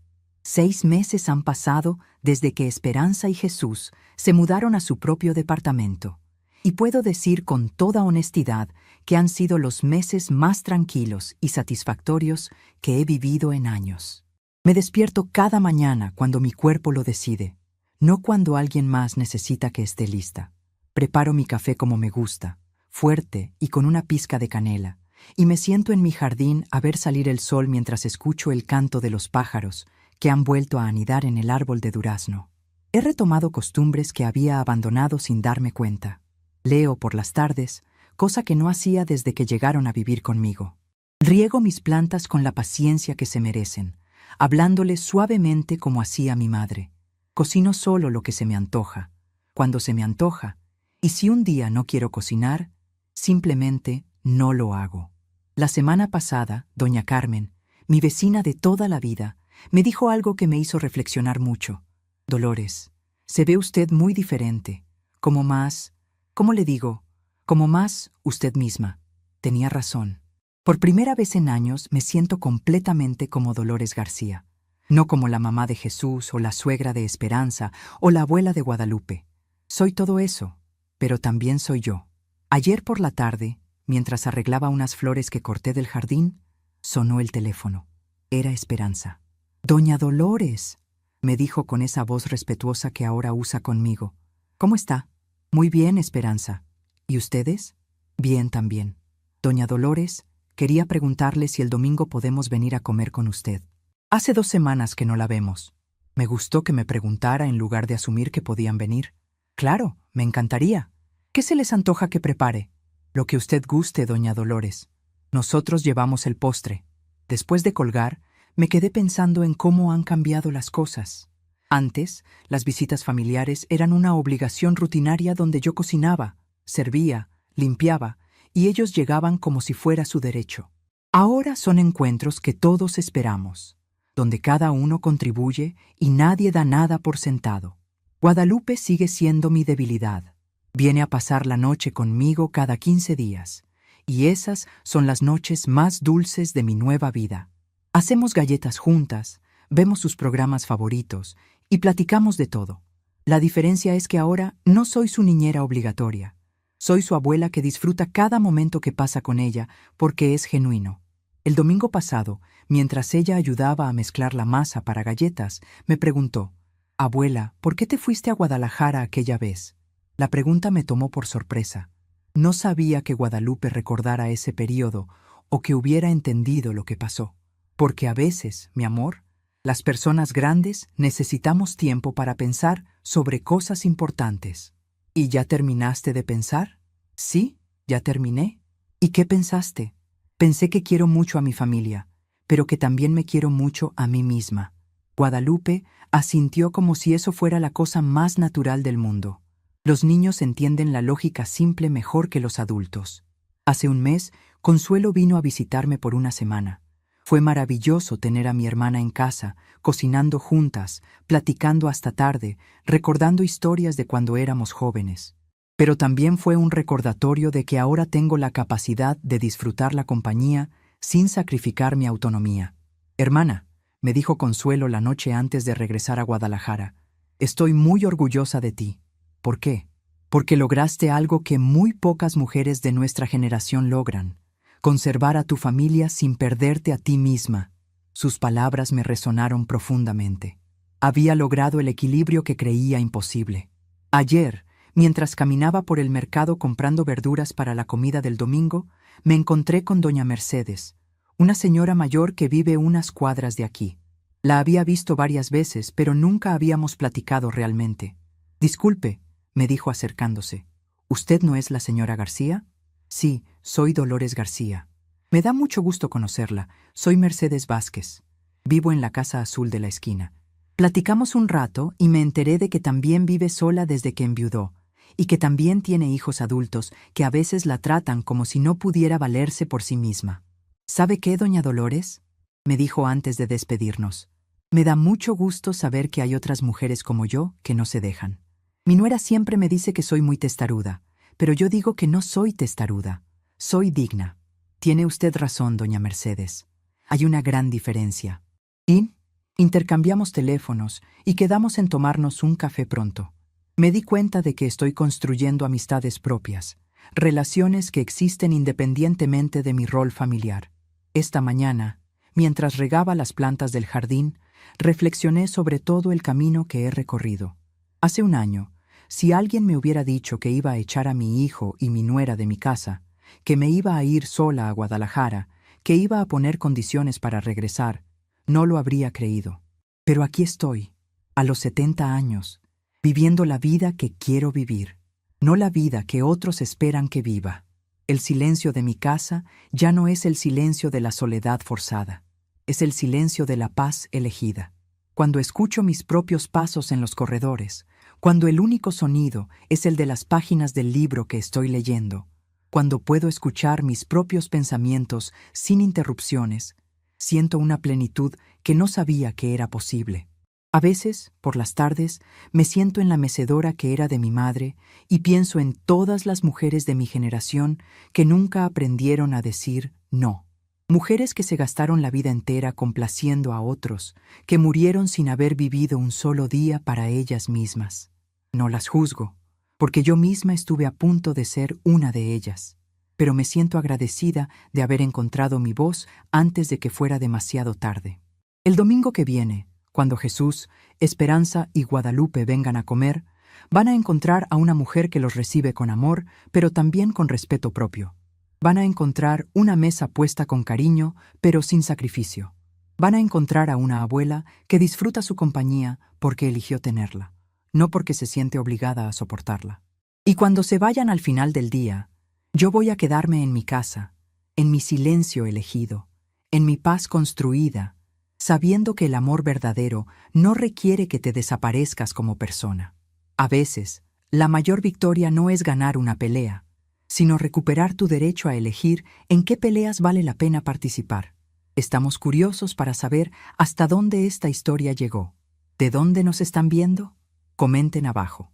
6 meses han pasado desde que Esperanza y Jesús se mudaron a su propio departamento, y puedo decir con toda honestidad que han sido los meses más tranquilos y satisfactorios que he vivido en años. Me despierto cada mañana cuando mi cuerpo lo decide, no cuando alguien más necesita que esté lista. Preparo mi café como me gusta, fuerte y con una pizca de canela, y me siento en mi jardín a ver salir el sol mientras escucho el canto de los pájaros que han vuelto a anidar en el árbol de durazno. He retomado costumbres que había abandonado sin darme cuenta. Leo por las tardes, cosa que no hacía desde que llegaron a vivir conmigo. Riego mis plantas con la paciencia que se merecen, hablándoles suavemente como hacía mi madre. Cocino solo lo que se me antoja, cuando se me antoja, y si un día no quiero cocinar, simplemente no lo hago. La semana pasada, doña Carmen, mi vecina de toda la vida, me dijo algo que me hizo reflexionar mucho. Dolores, se ve usted muy diferente, como más, ¿cómo le digo? Como más usted misma. Tenía razón. Por primera vez en años me siento completamente como Dolores García, no como la mamá de Jesús o la suegra de Esperanza o la abuela de Guadalupe. Soy todo eso, pero también soy yo. Ayer por la tarde, mientras arreglaba unas flores que corté del jardín, sonó el teléfono. Era Esperanza. «Doña Dolores», me dijo con esa voz respetuosa que ahora usa conmigo. «¿Cómo está?» «Muy bien, Esperanza. ¿Y ustedes?» «Bien también. Doña Dolores, quería preguntarle si el domingo podemos venir a comer con usted. Hace 2 semanas que no la vemos. Me gustó que me preguntara en lugar de asumir que podían venir. Claro, me encantaría. ¿Qué se les antoja que prepare?» «Lo que usted guste, doña Dolores. Nosotros llevamos el postre». Después de colgar, me quedé pensando en cómo han cambiado las cosas. Antes, las visitas familiares eran una obligación rutinaria donde yo cocinaba, servía, limpiaba, y ellos llegaban como si fuera su derecho. Ahora son encuentros que todos esperamos, donde cada uno contribuye y nadie da nada por sentado. Guadalupe sigue siendo mi debilidad. Viene a pasar la noche conmigo cada 15 días, y esas son las noches más dulces de mi nueva vida. Hacemos galletas juntas, vemos sus programas favoritos y platicamos de todo. La diferencia es que ahora no soy su niñera obligatoria. Soy su abuela que disfruta cada momento que pasa con ella porque es genuino. El domingo pasado, mientras ella ayudaba a mezclar la masa para galletas, me preguntó: «Abuela, ¿por qué te fuiste a Guadalajara aquella vez?» La pregunta me tomó por sorpresa. No sabía que Guadalupe recordara ese periodo o que hubiera entendido lo que pasó. Porque a veces, mi amor, las personas grandes necesitamos tiempo para pensar sobre cosas importantes. ¿Y ya terminaste de pensar? Sí, ya terminé. ¿Y qué pensaste? Pensé que quiero mucho a mi familia, pero que también me quiero mucho a mí misma. Guadalupe asintió como si eso fuera la cosa más natural del mundo. Los niños entienden la lógica simple mejor que los adultos. Hace un mes, Consuelo vino a visitarme por una semana. Fue maravilloso tener a mi hermana en casa, cocinando juntas, platicando hasta tarde, recordando historias de cuando éramos jóvenes. Pero también fue un recordatorio de que ahora tengo la capacidad de disfrutar la compañía sin sacrificar mi autonomía. Hermana, me dijo Consuelo la noche antes de regresar a Guadalajara, estoy muy orgullosa de ti. ¿Por qué? Porque lograste algo que muy pocas mujeres de nuestra generación logran: conservar a tu familia sin perderte a ti misma. Sus palabras me resonaron profundamente. Había logrado el equilibrio que creía imposible. Ayer, mientras caminaba por el mercado comprando verduras para la comida del domingo, me encontré con doña Mercedes, una señora mayor que vive unas cuadras de aquí. La había visto varias veces, pero nunca habíamos platicado realmente. Disculpe, me dijo acercándose. ¿Usted no es la señora García? Sí, soy Dolores García. Me da mucho gusto conocerla. Soy Mercedes Vázquez. Vivo en la casa azul de la esquina. Platicamos un rato y me enteré de que también vive sola desde que enviudó, y que también tiene hijos adultos que a veces la tratan como si no pudiera valerse por sí misma. ¿Sabe qué, doña Dolores?, me dijo antes de despedirnos. Me da mucho gusto saber que hay otras mujeres como yo que no se dejan. Mi nuera siempre me dice que soy muy testaruda, pero yo digo que no soy testaruda, soy digna. Tiene usted razón, doña Mercedes. Hay una gran diferencia. Y intercambiamos teléfonos y quedamos en tomarnos un café pronto. Me di cuenta de que estoy construyendo amistades propias, relaciones que existen independientemente de mi rol familiar. Esta mañana, mientras regaba las plantas del jardín, reflexioné sobre todo el camino que he recorrido. Hace un año, si alguien me hubiera dicho que iba a echar a mi hijo y mi nuera de mi casa, que me iba a ir sola a Guadalajara, que iba a poner condiciones para regresar, no lo habría creído. Pero aquí estoy, a los 70 años, viviendo la vida que quiero vivir, no la vida que otros esperan que viva. El silencio de mi casa ya no es el silencio de la soledad forzada, es el silencio de la paz elegida. Cuando escucho mis propios pasos en los corredores, cuando el único sonido es el de las páginas del libro que estoy leyendo, cuando puedo escuchar mis propios pensamientos sin interrupciones, siento una plenitud que no sabía que era posible. A veces, por las tardes, me siento en la mecedora que era de mi madre y pienso en todas las mujeres de mi generación que nunca aprendieron a decir no. Mujeres que se gastaron la vida entera complaciendo a otros, que murieron sin haber vivido un solo día para ellas mismas. No las juzgo, porque yo misma estuve a punto de ser una de ellas, pero me siento agradecida de haber encontrado mi voz antes de que fuera demasiado tarde. El domingo que viene, cuando Jesús, Esperanza y Guadalupe vengan a comer, van a encontrar a una mujer que los recibe con amor, pero también con respeto propio. Van a encontrar una mesa puesta con cariño, pero sin sacrificio. Van a encontrar a una abuela que disfruta su compañía porque eligió tenerla, no porque se siente obligada a soportarla. Y cuando se vayan al final del día, yo voy a quedarme en mi casa, en mi silencio elegido, en mi paz construida, sabiendo que el amor verdadero no requiere que te desaparezcas como persona. A veces, la mayor victoria no es ganar una pelea, sino recuperar tu derecho a elegir en qué peleas vale la pena participar. Estamos curiosos para saber hasta dónde esta historia llegó. ¿De dónde nos están viendo? Comenten abajo.